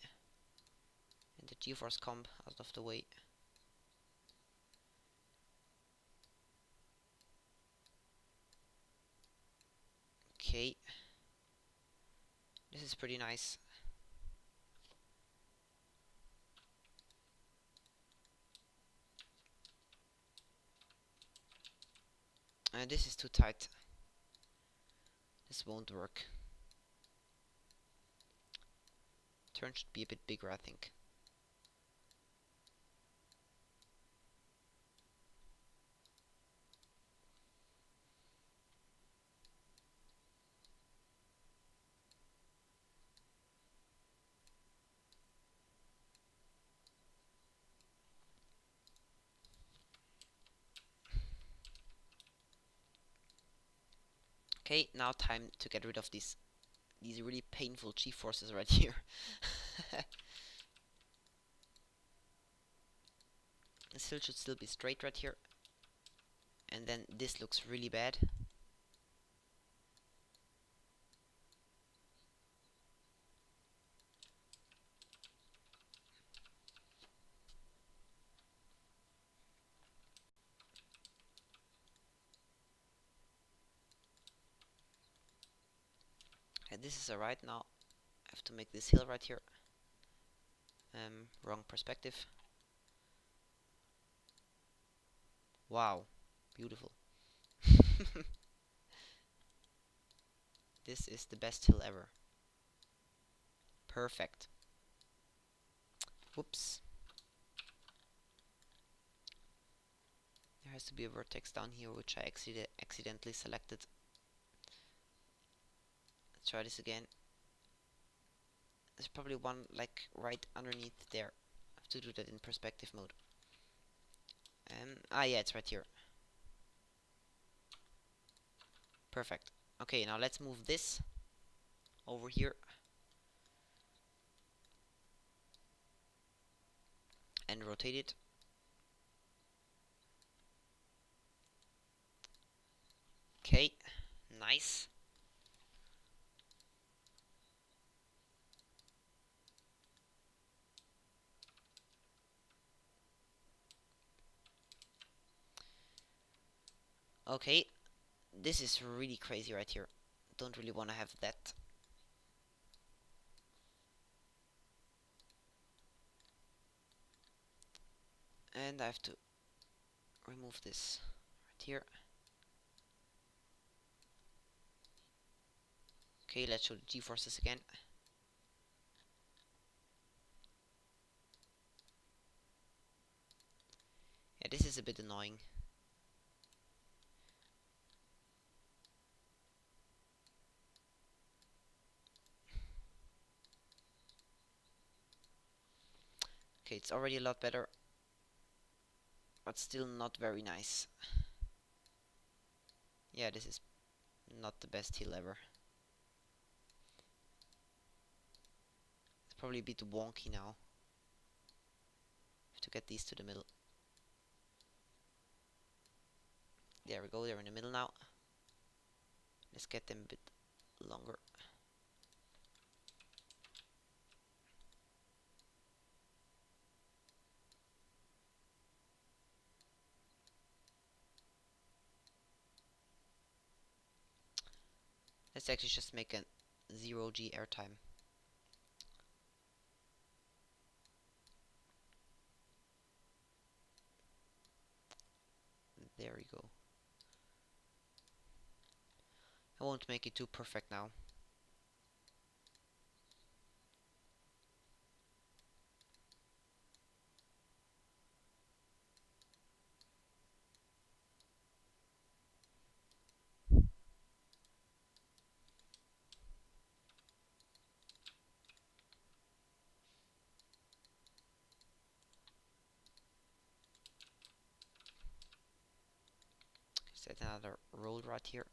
And the G-force comb out of the way. Okay. This is pretty nice. This is too tight. This won't work. Turn should be a bit bigger, I think. Okay, now time to get rid of these really painful G-forces right here. This hill should still be straight right here. And then this looks really bad. Okay, this is alright. Now I have to make this hill right here. Wrong perspective. Wow, beautiful. This is the best hill ever. Perfect. Whoops. There has to be a vertex down here, which I accidentally selected. Let's try this again. There's probably one like right underneath there. I have to do that in perspective mode. Yeah, it's right here. Perfect. Okay, now let's move this over here and rotate it. Okay, nice. Okay, this is really crazy right here. Don't really want to have that. And I have to remove this right here. Okay, let's show the G-forces again. Yeah, this is a bit annoying. Okay, it's already a lot better, but still not very nice. Yeah, this is not the best hill ever. It's probably a bit wonky now. Have to get these to the middle. There we go, they're in the middle now. Let's get them a bit longer. Let's actually just make a 0G airtime. There we go. I won't make it too perfect now. Set another roll right here.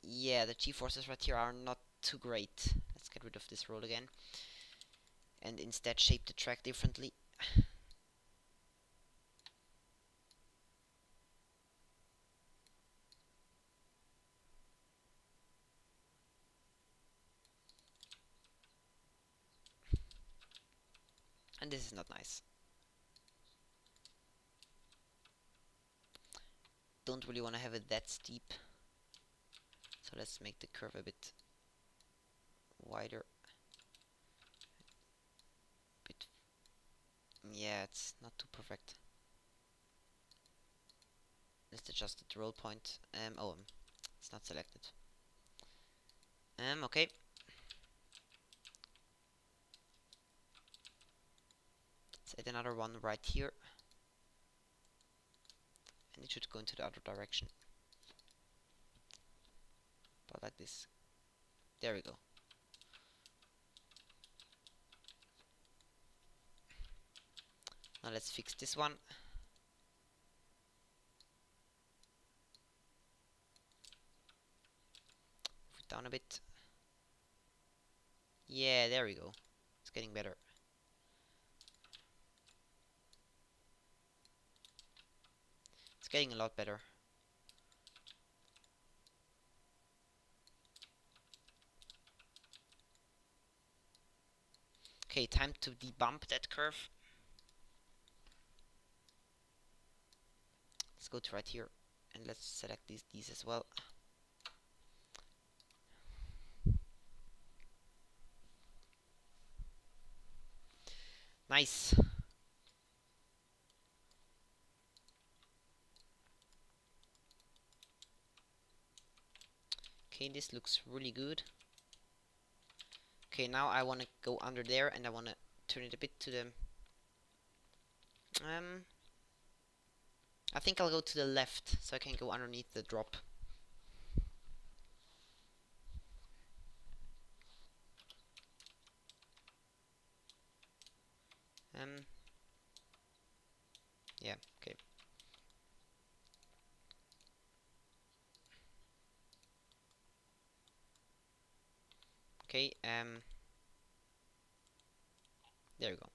Yeah, the G-forces right here are not too great. Let's get rid of this roll again. And instead shape the track differently. And this is not nice. Don't really want to have it that steep. So let's make the curve a bit wider. Bit. Yeah, it's not too perfect. Let's adjust the roll point. It's not selected. Okay. Let's add another one right here. And it should go into the other direction. But like this. There we go. Now let's fix this one. Move it down a bit. Yeah, there we go. It's getting better. It's getting a lot better. Okay, time to debump that curve. Let's go to right here and let's select these as well. Nice. Okay, this looks really good. Okay, now I want to go under there and I want to turn it a bit to the... I think I'll go to the left so I can go underneath the drop. Yeah, okay. Okay, there we go.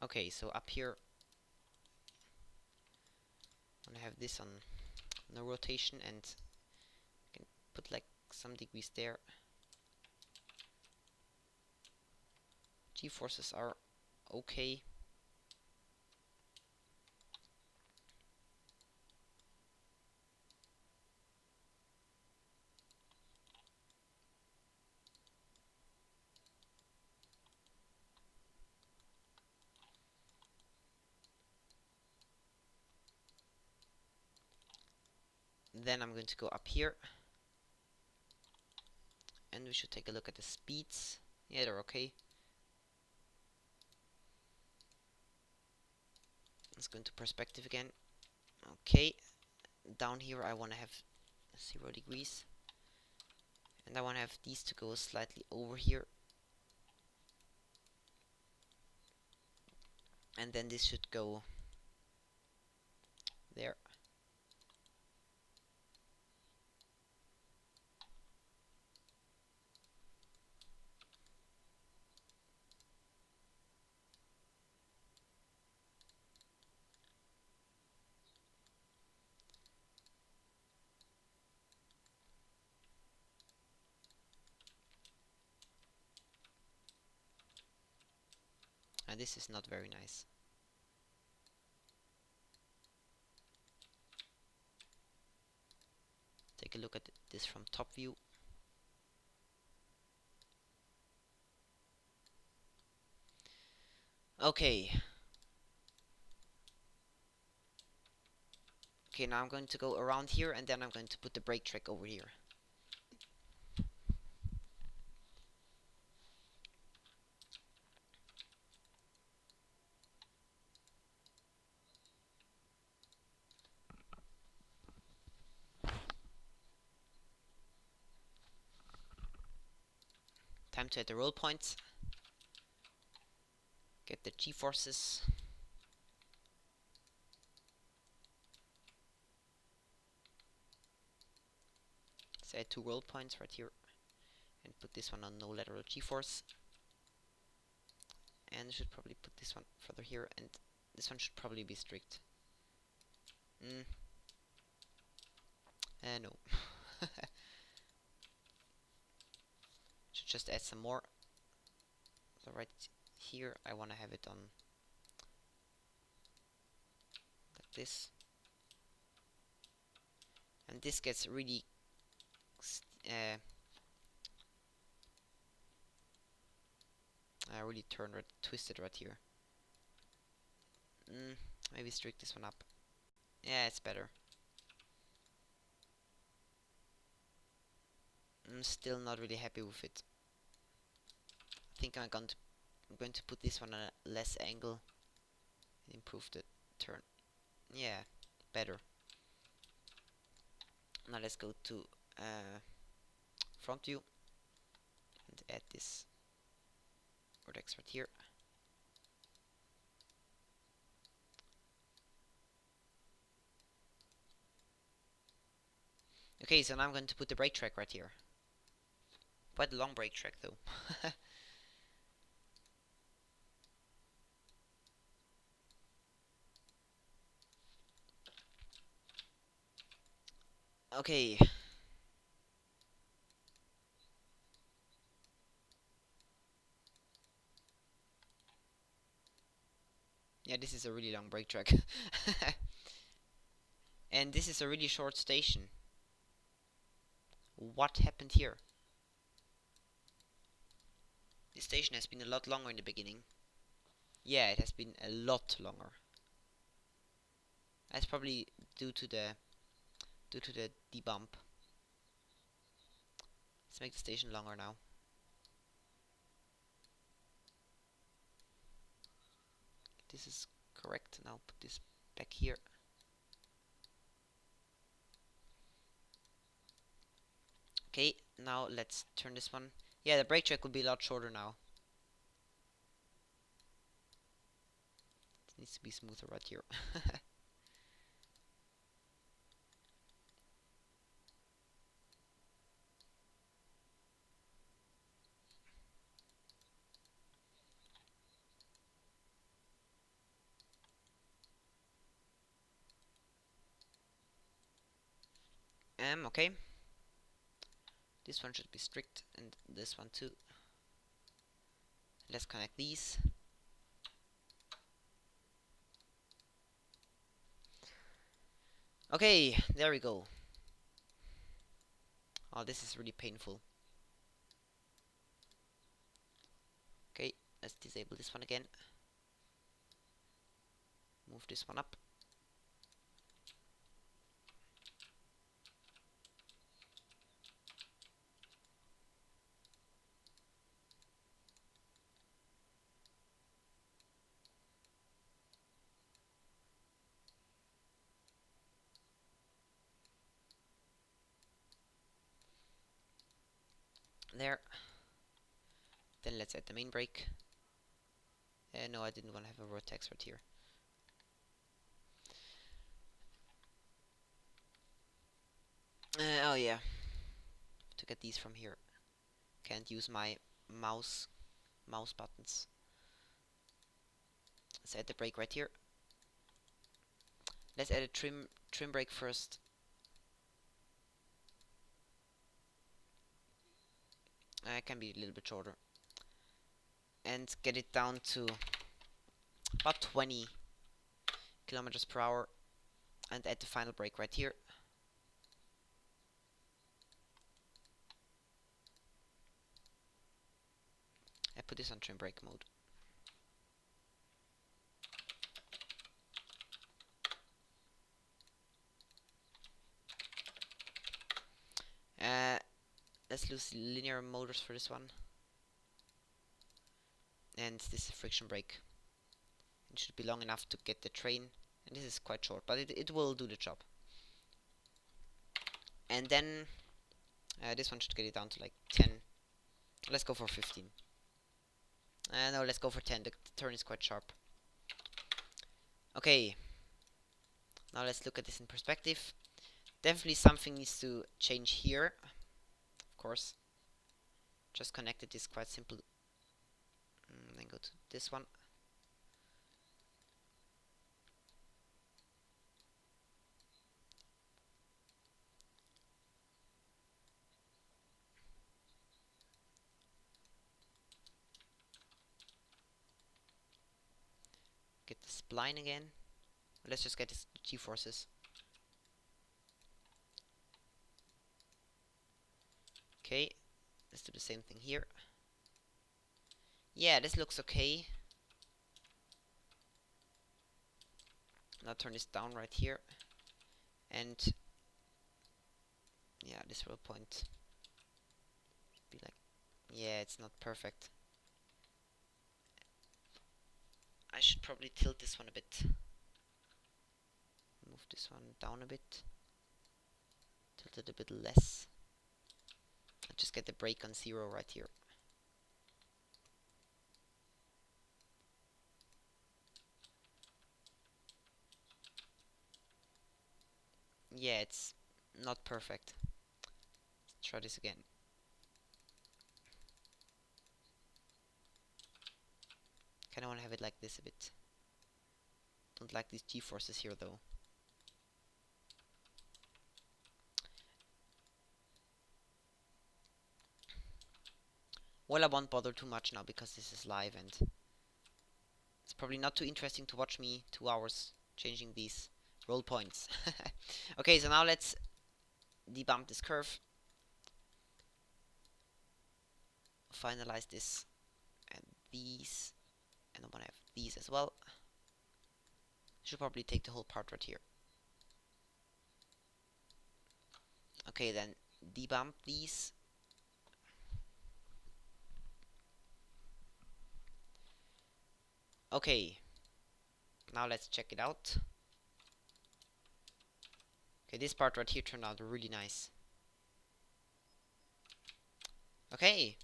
Okay, so up here, I'm gonna have this on no rotation and I can put like some degrees there. G-forces are okay. Then I'm going to go up here and we should take a look at the speeds. Yeah, they're okay. Let's go into perspective again. Okay, down here I want to have 0 degrees and I want to have these to go slightly over here, and then this should go there. And this is not very nice. Take a look at this from top view. Okay. Okay, now I'm going to go around here and then I'm going to put the brake track over here. Time to add the roll points. Get the G-forces. Let's add 2 roll points right here. And put this one on no lateral G-force. And I should probably put this one further here, and this one should probably be strict. No. Should just add some more. So right here I want to have it on like this. And this gets really really twisted right here. Maybe strict this one up. Yeah, it's better. I'm still not really happy with it. I think I'm going to put this one at a less angle and improve the turn. Yeah, better. Now let's go to front view and add this vertex right here. Okay, so now I'm going to put the brake track right here. Quite a long brake track though. Okay. Yeah, this is a really long brake track. And this is a really short station. What happened here? This station has been a lot longer in the beginning. Yeah, it has been a lot longer. That's probably due to the debump. Let's make the station longer now. This is correct. Now put this back here. Okay, now let's turn this one. Yeah, the brake track will be a lot shorter now. It needs to be smoother right here. Okay. This one should be strict, and this one too. Let's connect these. Okay, there we go. Oh, this is really painful. Okay, let's disable this one again. Move this one up. There. Then let's add the main brake. No, I didn't want to have a vertex right here. Oh yeah. To get these from here. Can't use my mouse buttons. Let's add the brake right here. Let's add a trim brake first. It can be a little bit shorter. And get it down to about 20 kilometers per hour. And add the final brake right here. I put this on trim brake mode. Let's use linear motors for this one. And this is a friction brake. It should be long enough to get the train. And this is quite short, but it will do the job. And then this one should get it down to like 10. Let's go for 15. No, let's go for 10. The turn is quite sharp. Okay. Now let's look at this in perspective. Definitely something needs to change here. Of course. Just connected this quite simple. Then go to this one. Get the spline again. Let's just get this G-forces. Okay, let's do the same thing here. Yeah, this looks okay. Now turn this down right here. And yeah, this will point. Be like, yeah, it's not perfect. I should probably tilt this one a bit. Move this one down a bit. Tilt it a bit less. Just get the brake on 0 right here. Yeah, it's not perfect. Let's try this again. Kinda wanna have it like this a bit. Don't like these G-forces here though. Well, I won't bother too much now because this is live and it's probably not too interesting to watch me 2 hours changing these roll points. Okay, so now let's debump this curve. Finalize this and these. And I want to have these as well. Should probably take the whole part right here. Okay, then debump these. Okay, now let's check it out. Okay, this part right here turned out really nice. Okay,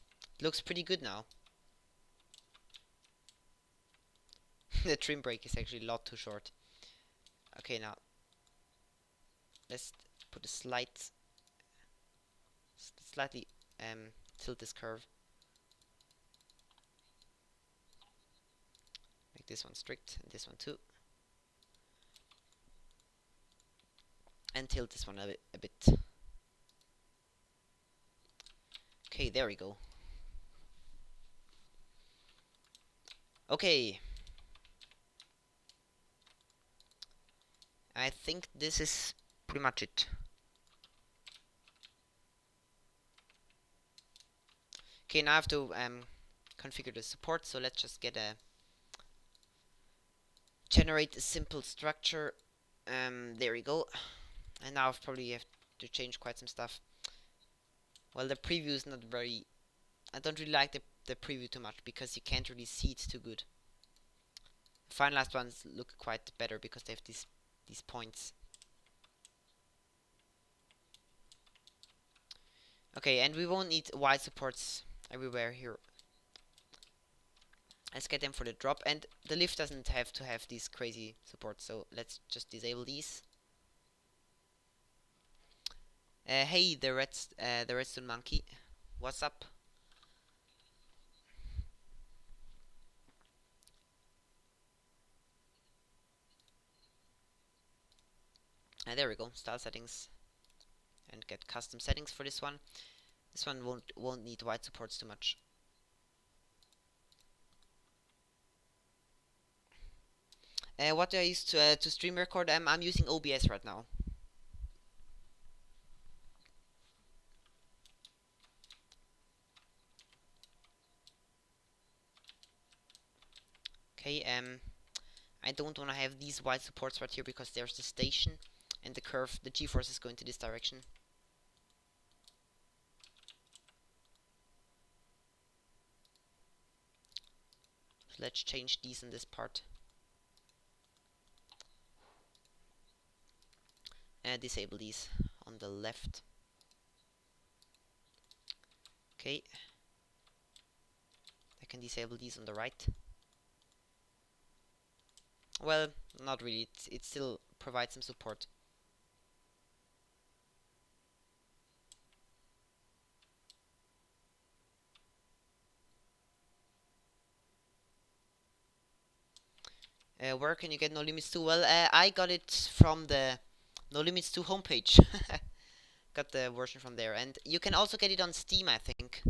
looks pretty good now. The trim brake is actually a lot too short. Okay, now let's put a slightly tilt this curve. Make this one strict and this one too. And tilt this one a bit. Okay, there we go. Okay. I think this is pretty much it. Okay, now I have to configure the support, so let's just generate a simple structure. There we go. And now I probably have to change quite some stuff. Well, the preview is not very... I don't really like the preview too much because you can't really see it too good. The finalized ones look quite better because they have these points. Okay, and we won't need wide supports everywhere here. Let's get them for the drop, and the lift doesn't have to have these crazy supports, so let's just disable these. Hey, the redstone monkey, what's up? There we go. Style settings, and get custom settings for this one. This one won't need wide supports too much. What do I use to stream record? I'm using OBS right now. Okay, I don't want to have these wide supports right here because there's the station and the curve, the G-force is going to this direction. So let's change these in this part. Disable these on the left. Okay. I can disable these on the right. Well, not really. It still provides some support. Where can you get No Limits 2? Well, I got it from the No Limits 2 homepage. Got the version from there, and you can also get it on Steam, I think.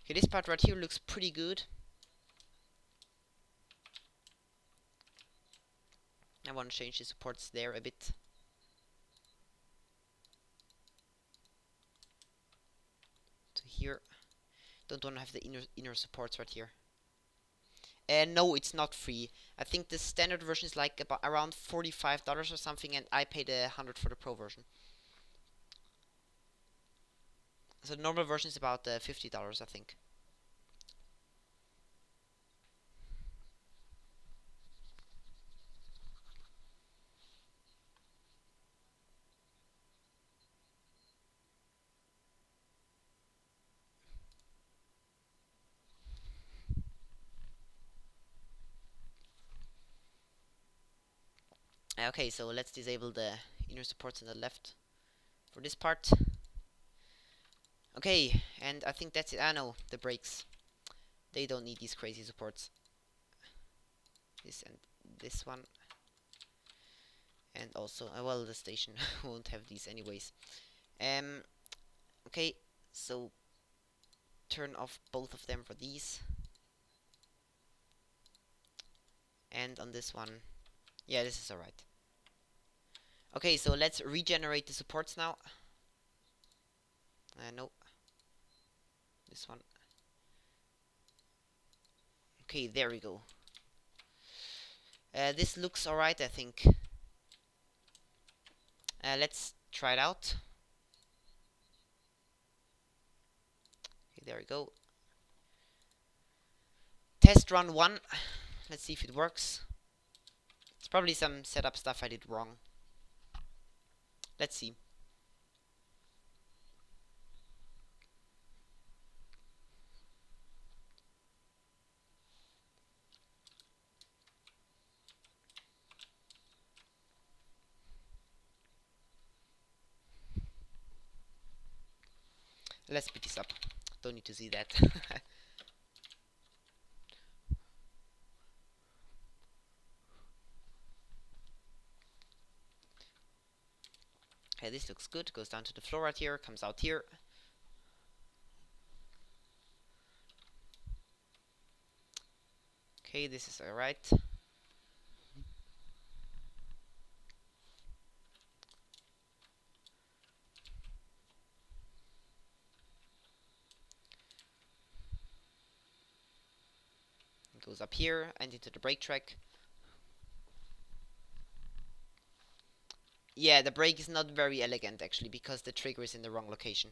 Okay, this part right here looks pretty good. I want to change the supports there a bit. To here. Don't want to have the inner supports right here. No, it's not free. I think the standard version is like about around $45 or something, and I paid $100 for the pro version. So the normal version is about $50, I think. Okay, so let's disable the inner supports on the left for this part. Okay, and I think that's it. Ah no, the brakes. They don't need these crazy supports. This and this one. And also, well, the station won't have these anyways. Um, okay, so turn off both of them for these. And on this one, yeah, this is alright. Okay, so let's regenerate the supports now. No, this one. Okay, there we go. This looks alright, I think. Let's try it out. Okay, there we go. Test run 1. Let's see if it works. It's probably some setup stuff I did wrong. Let's see. Let's speed this up. Don't need to see that. Okay, this looks good. Goes down to the floor right here. Comes out here. Okay, this is alright. Goes up here and into the brake track. Yeah, the brake is not very elegant actually because the trigger is in the wrong location.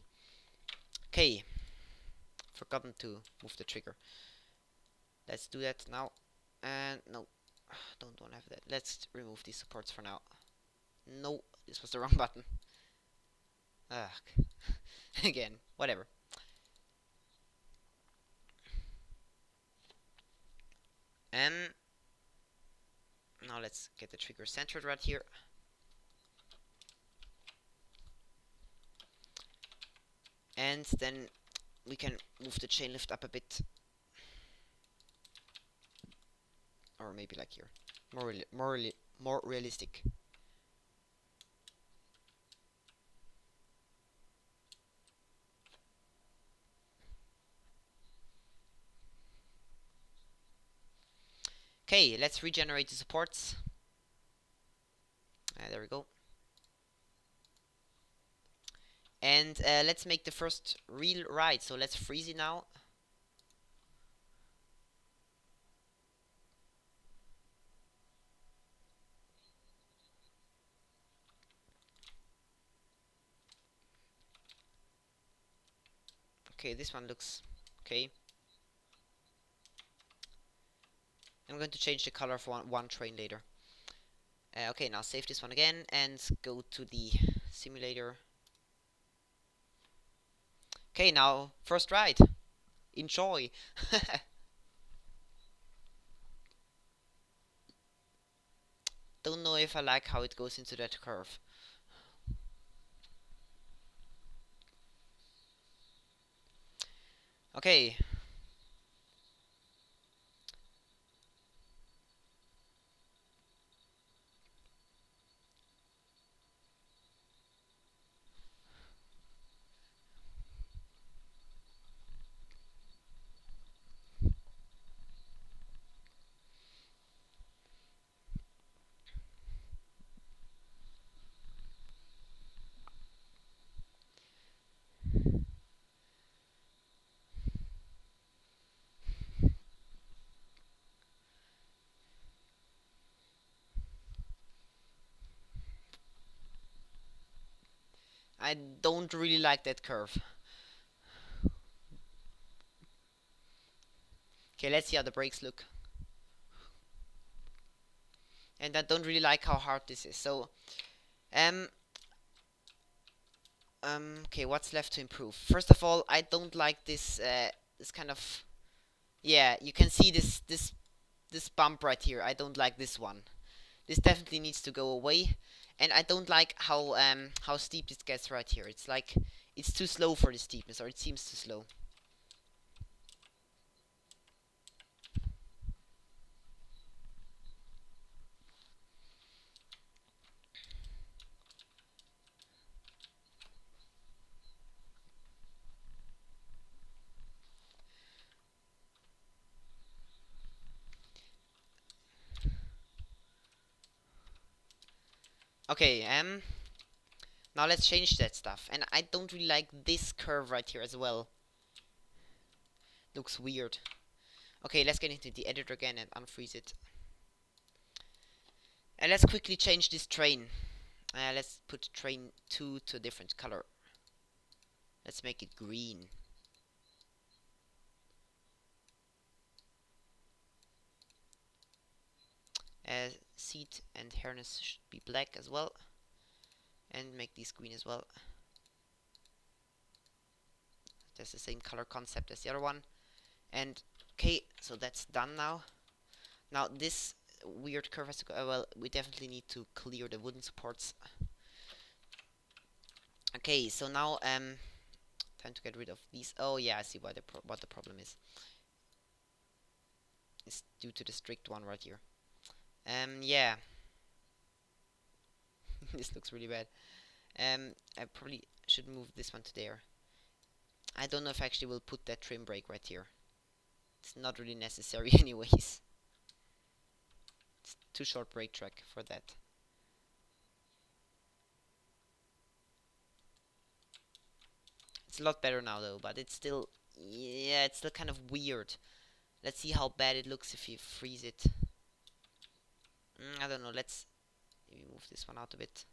Okay, forgotten to move the trigger. Let's do that now. And no, don't want to have that. Let's remove these supports for now. No, this was the wrong button. Ugh. Again, whatever. And now let's get the trigger centered right here. And then we can move the chain lift up a bit. Or maybe like here. More realistic. Okay, let's regenerate the supports. There we go. And let's make the first real ride. So let's freeze it now. Okay, this one looks okay. I'm going to change the color for one train later. Okay, now save this one again and go to the simulator. Okay, now first ride. Enjoy. Don't know if I like how it goes into that curve. Okay. I don't really like that curve. Okay, let's see how the brakes look. And I don't really like how hard this is. So, um, okay, what's left to improve? First of all, I don't like this, this kind of, yeah, you can see this bump right here. I don't like this one. This definitely needs to go away. And I don't like how steep this gets right here. It's like it's too slow for the steepness, or it seems too slow. Okay, now let's change that stuff. And I don't really like this curve right here as well. Looks weird. Okay, let's get into the editor again and unfreeze it. And let's quickly change this train. Let's put train 2 to a different color. Let's make it green. Seat and harness should be black as well. And make these green as well. That's the same color concept as the other one. And okay, so that's done now. Now this weird curve has to go. Well, we definitely need to clear the wooden supports. Okay, so now time to get rid of these. Oh yeah, I see why what the problem is. It's due to the strict one right here. Yeah. This looks really bad. I probably should move this one to there. I don't know if I actually will put that trim brake right here. It's not really necessary anyways. It's too short brake track for that. It's a lot better now though, but it's still, yeah, it's still kind of weird. Let's see how bad it looks if you freeze it. I don't know, let's maybe move this one out a bit.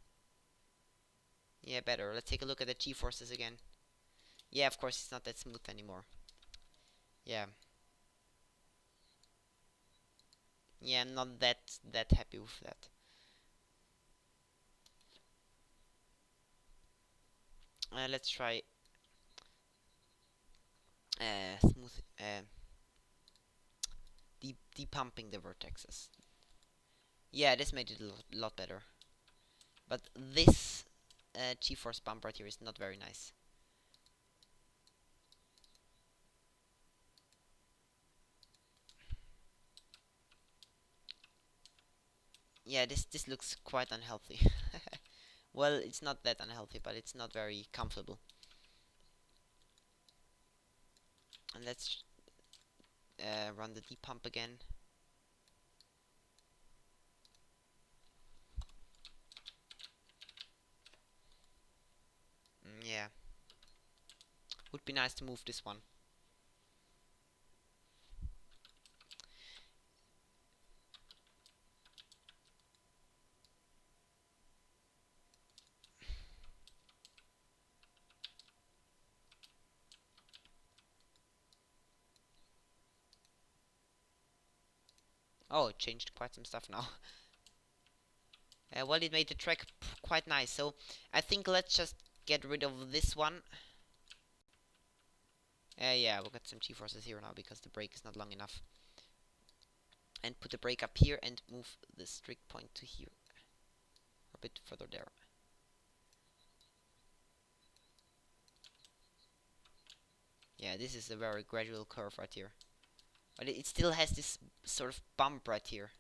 Yeah, better. Let's take a look at the G-forces again. Yeah, of course it's not that smooth anymore. Yeah. Yeah, I'm not that happy with that. Let's try smooth depumping the vertexes. Yeah, this made it a lot better. But this G-force bump right here is not very nice. Yeah, this looks quite unhealthy. Well, it's not that unhealthy, but it's not very comfortable. And let's run the depump again. Yeah. Would be nice to move this one. Oh, it changed quite some stuff now. Well, it made the track quite nice. So I think let's just get rid of this one. Yeah, we've got some G-forces here now because the brake is not long enough. And put the brake up here and move the strict point to here. A bit further there. Yeah, this is a very gradual curve right here. But it still has this sort of bump right here.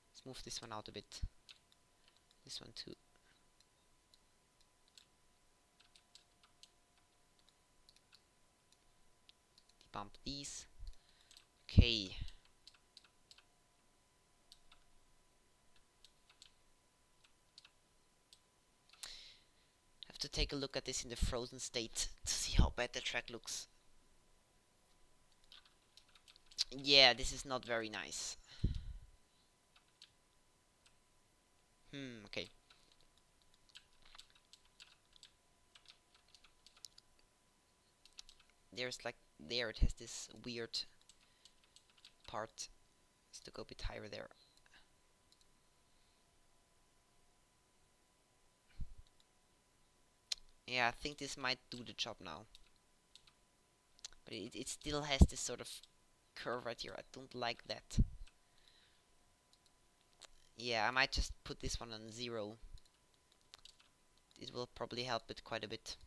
Let's move this one out a bit. This one too. Bump these. Okay. Have to take a look at this in the frozen state to see how bad the track looks. Yeah, this is not very nice. Okay. There's like, there it has this weird part. Has to go a bit higher there. Yeah, I think this might do the job now. But it still has this sort of curve right here. I don't like that. Yeah, I might just put this one on 0. It will probably help it quite a bit.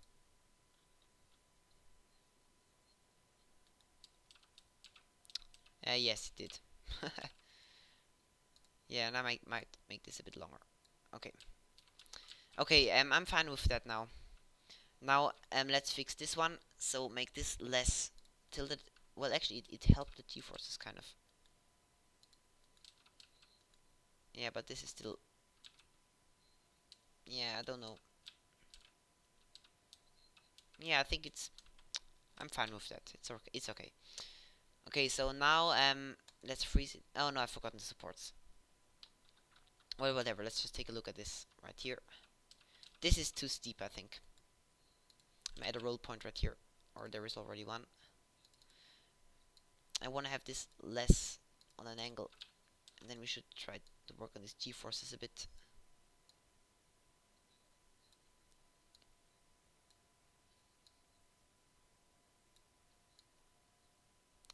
Yes, it did. Yeah, and I might make this a bit longer. Okay. Okay, I'm fine with that now. Now, let's fix this one. So make this less tilted. Well, actually, it helped the G-forces kind of. Yeah, but this is still. Yeah, I don't know. Yeah, I think it's. I'm fine with that. It's okay. It's okay. Okay, so now let's freeze it. Oh no, I've forgotten the supports. Well, whatever. Let's just take a look at this right here. This is too steep, I think. I'm at a roll point right here, or there is already one. I want to have this less on an angle, and then we should try to work on these G-forces a bit.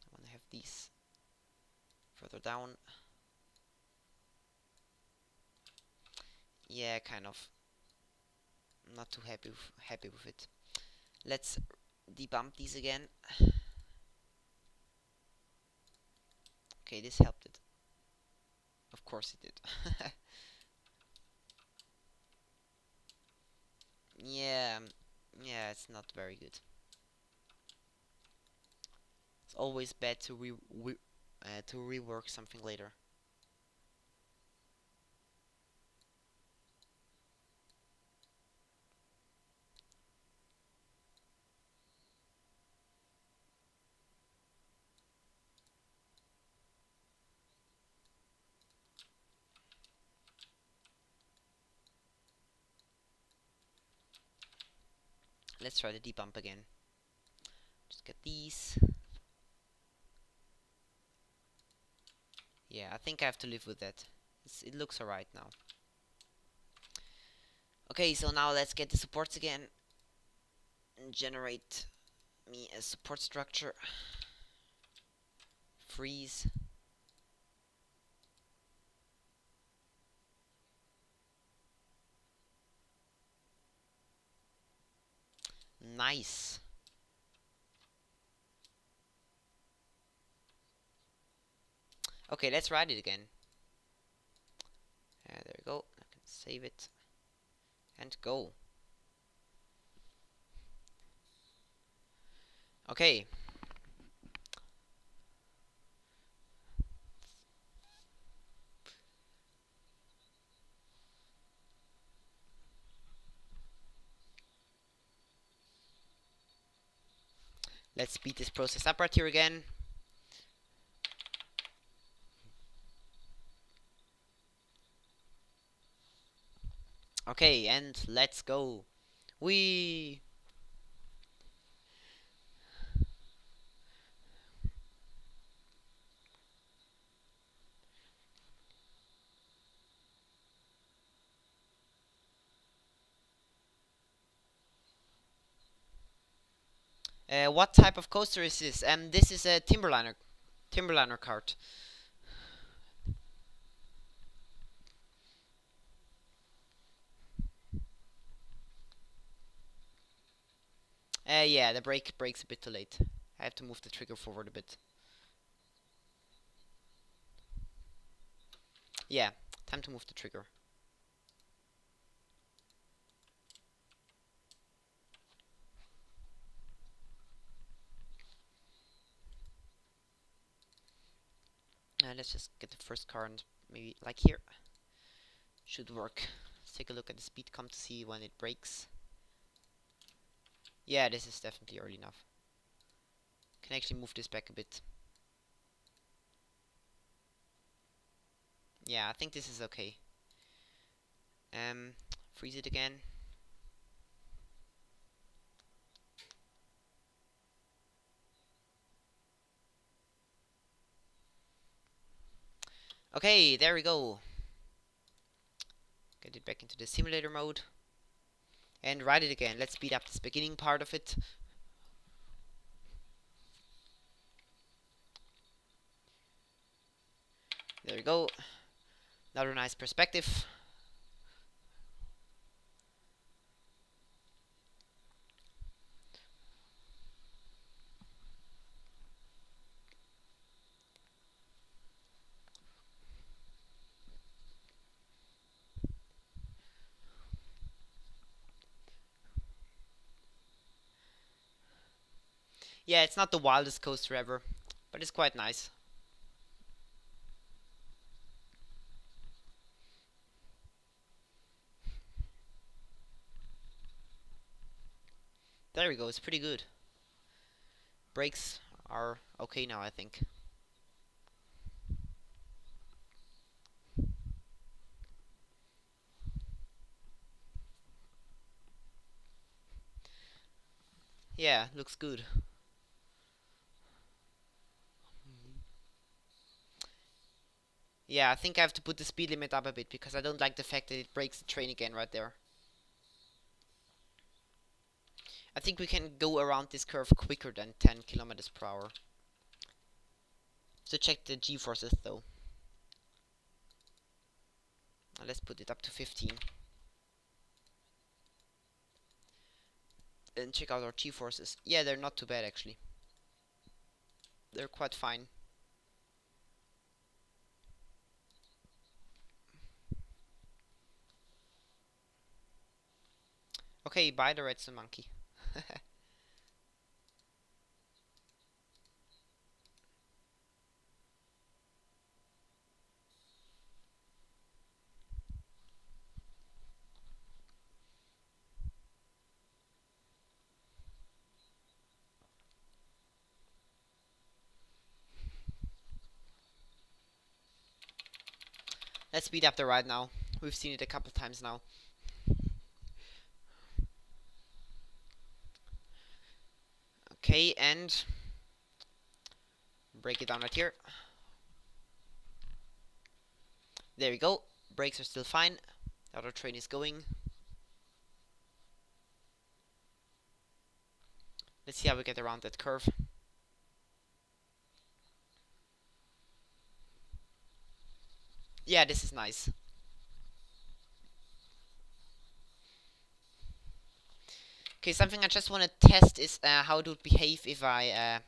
I want to have these further down. Yeah, kind of. I'm not too happy with it. Let's debump these again. Okay, this helped it. Of course it did. Yeah, yeah, it's not very good. It's always bad to to rework something later. Let's try the debump again. Just get these. Yeah, I think I have to live with that. It looks alright now. Okay, so now let's get the supports again and generate me a support structure. Freeze. Nice. Okay, let's write it again. There we go. I can save it and go. Okay. Let's speed this process up right here again. Okay, and let's go. We. What type of coaster is this? This is a Timberliner cart. Yeah, the brake breaks a bit too late. I have to move the trigger forward a bit. Yeah, time to move the trigger. Let's just get the first car and maybe like here. Should work. Let's take a look at the speed comp to see when it breaks. Yeah, this is definitely early enough. Can actually move this back a bit. Yeah, I think this is okay. Freeze it again. Okay, there we go. Get it back into the simulator mode. And ride it again. Let's speed up this beginning part of it. There we go. Another nice perspective. Yeah, it's not the wildest coaster ever, but it's quite nice. There we go, it's pretty good. Brakes are okay now, I think. Yeah, looks good. Yeah, I think I have to put the speed limit up a bit because I don't like the fact that it breaks the train again right there. I think we can go around this curve quicker than 10 kilometers per hour. So check the G-forces though. Let's put it up to 15. And check out our G-forces. Yeah, they're not too bad actually. They're quite fine. Okay, bye the redstone monkey. Let's speed up the ride now. We've seen it a couple times now. Okay, and break it down right here. There we go. Brakes are still fine. The other train is going. Let's see how we get around that curve. Yeah, this is nice. Okay, something I just want to test is how it would behave if I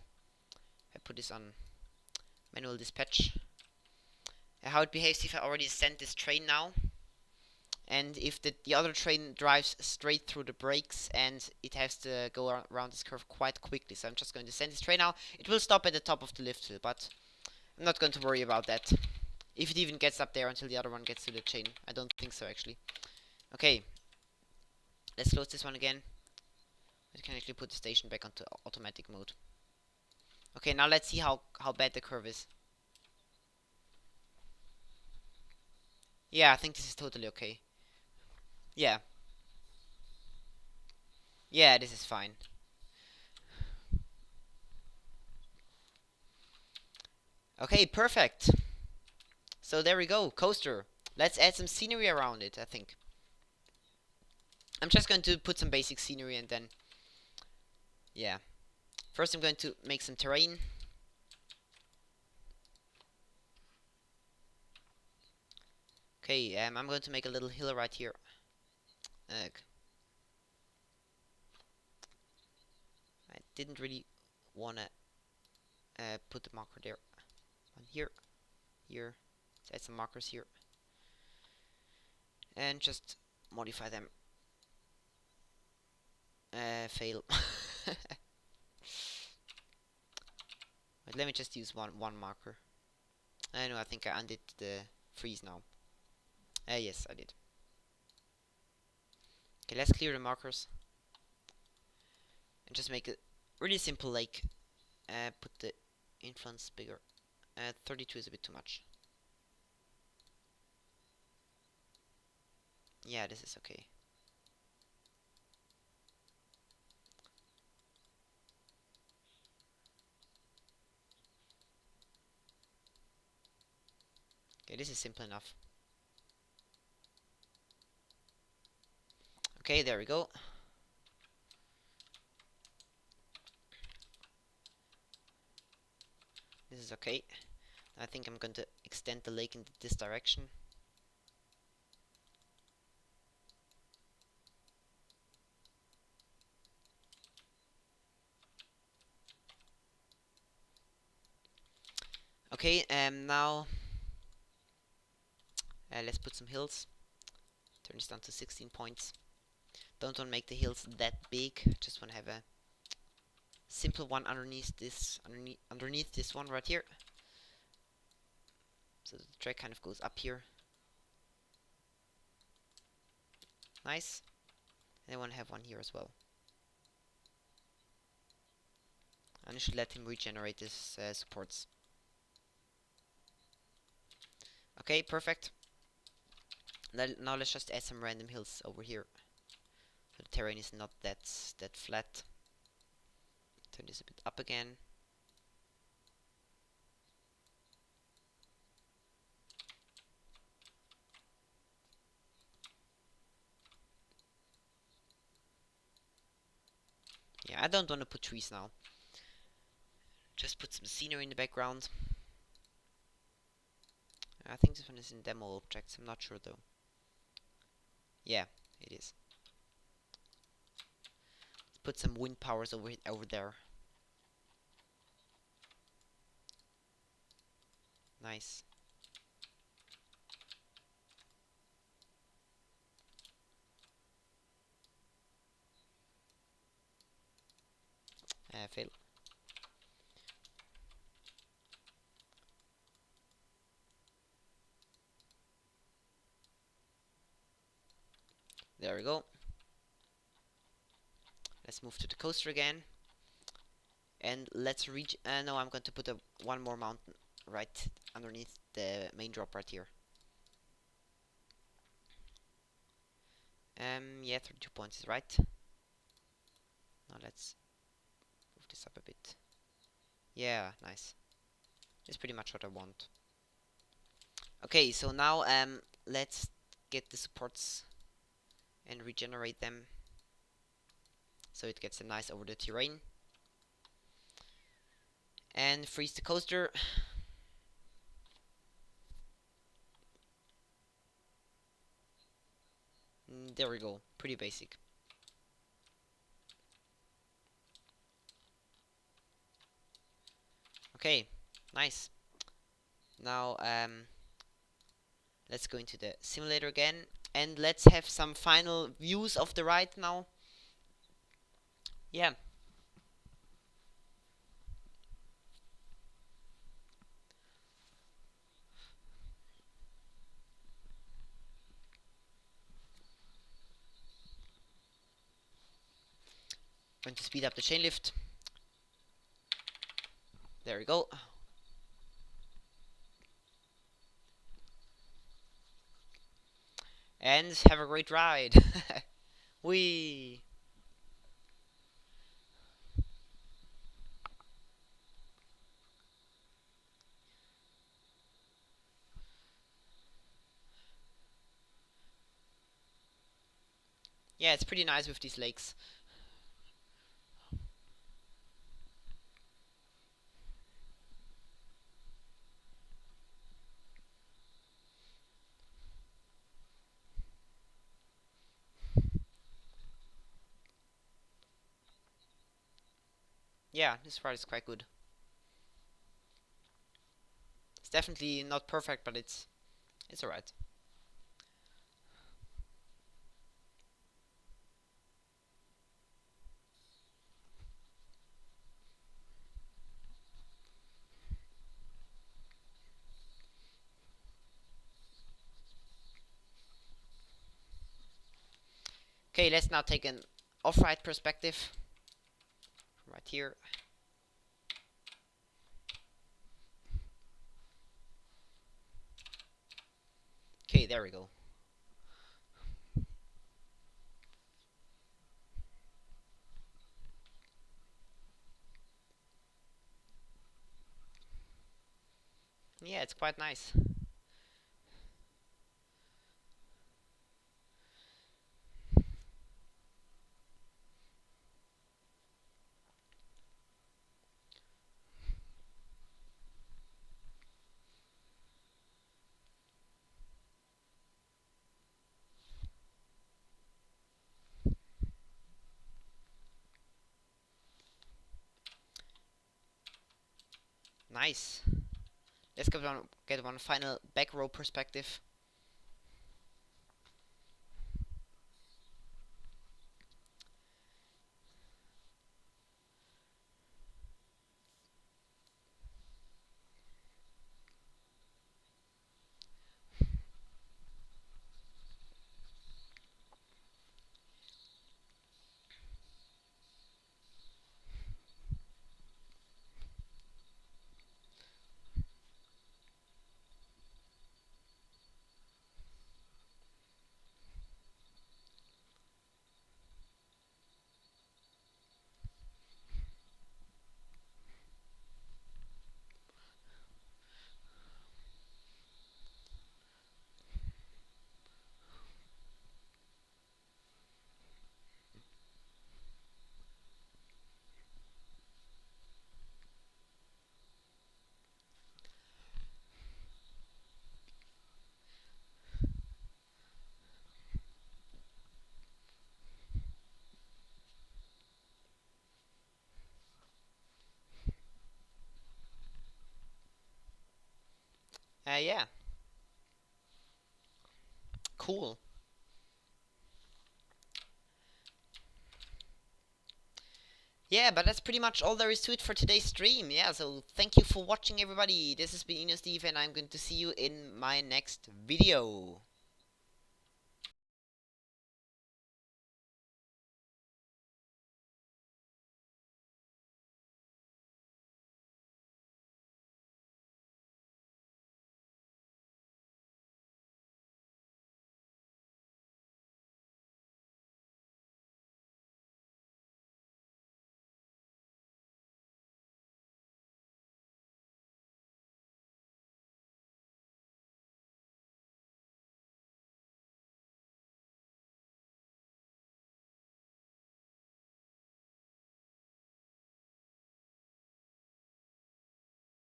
put this on manual dispatch. How it behaves if I already send this train now. And if the other train drives straight through the brakes and it has to go around this curve quite quickly. So I'm just going to send this train now. It will stop at the top of the lift hill, but I'm not going to worry about that. If it even gets up there until the other one gets to the chain. I don't think so, actually. Okay. Let's close this one again. I can actually put the station back onto automatic mode. Okay, now let's see how bad the curve is. Yeah, I think this is totally okay. Yeah. Yeah, this is fine. Okay, perfect. So there we go, coaster. Let's add some scenery around it, I think. I'm just going to put some basic scenery and then... Yeah. First I'm going to make some terrain. Okay, I'm going to make a little hill right here. I didn't really want to put the marker there. One here, here. Let's add some markers here. And just modify them. Fail. Wait, let me just use one marker. I know, I think I undid the freeze now. Yes, I did. Okay, let's clear the markers. And just make a really simple lake. Put the influence bigger. 32 is a bit too much. Yeah, this is okay. Okay, this is simple enough. Okay, there we go. This is okay. I think I'm going to extend the lake in this direction. Okay, now let's put some hills. Turn this down to 16 points. Don't want to make the hills that big. Just want to have a simple one underneath this one right here. So the track kind of goes up here. Nice. And I want to have one here as well. And I should let him regenerate his supports. Okay, perfect. Now let's just add some random hills over here. So the terrain is not that flat. Turn this a bit up again. Yeah, I don't want to put trees now. Just put some scenery in the background. I think this one is in demo objects, I'm not sure though. Yeah, it is. Let's put some wind powers over there. Nice. Fail. There we go. Let's move to the coaster again. And let's reach. No, I'm going to put one more mountain right underneath the main drop right here. Yeah, 32 points is right. Now let's move this up a bit. Yeah, nice. That's pretty much what I want. Okay, so now let's get the supports and regenerate them so it gets a nice over the terrain. And freeze the coaster. There we go. Pretty basic. Okay, nice. Now let's go into the simulator again and let's have some final views of the ride now. Yeah. Going to speed up the chain lift. There we go. And have a great ride. Whee! Yeah, it's pretty nice with these lakes. Yeah, this ride is quite good. It's definitely not perfect, but it's alright. Okay, let's now take an off-ride perspective. Right here. Okay, there we go. Yeah, it's quite nice. Nice. Let's get one final back row perspective. Yeah. Cool. Yeah, but that's pretty much all there is to it for today's stream. Yeah, so thank you for watching, everybody. This has been Steve, and I'm going to see you in my next video.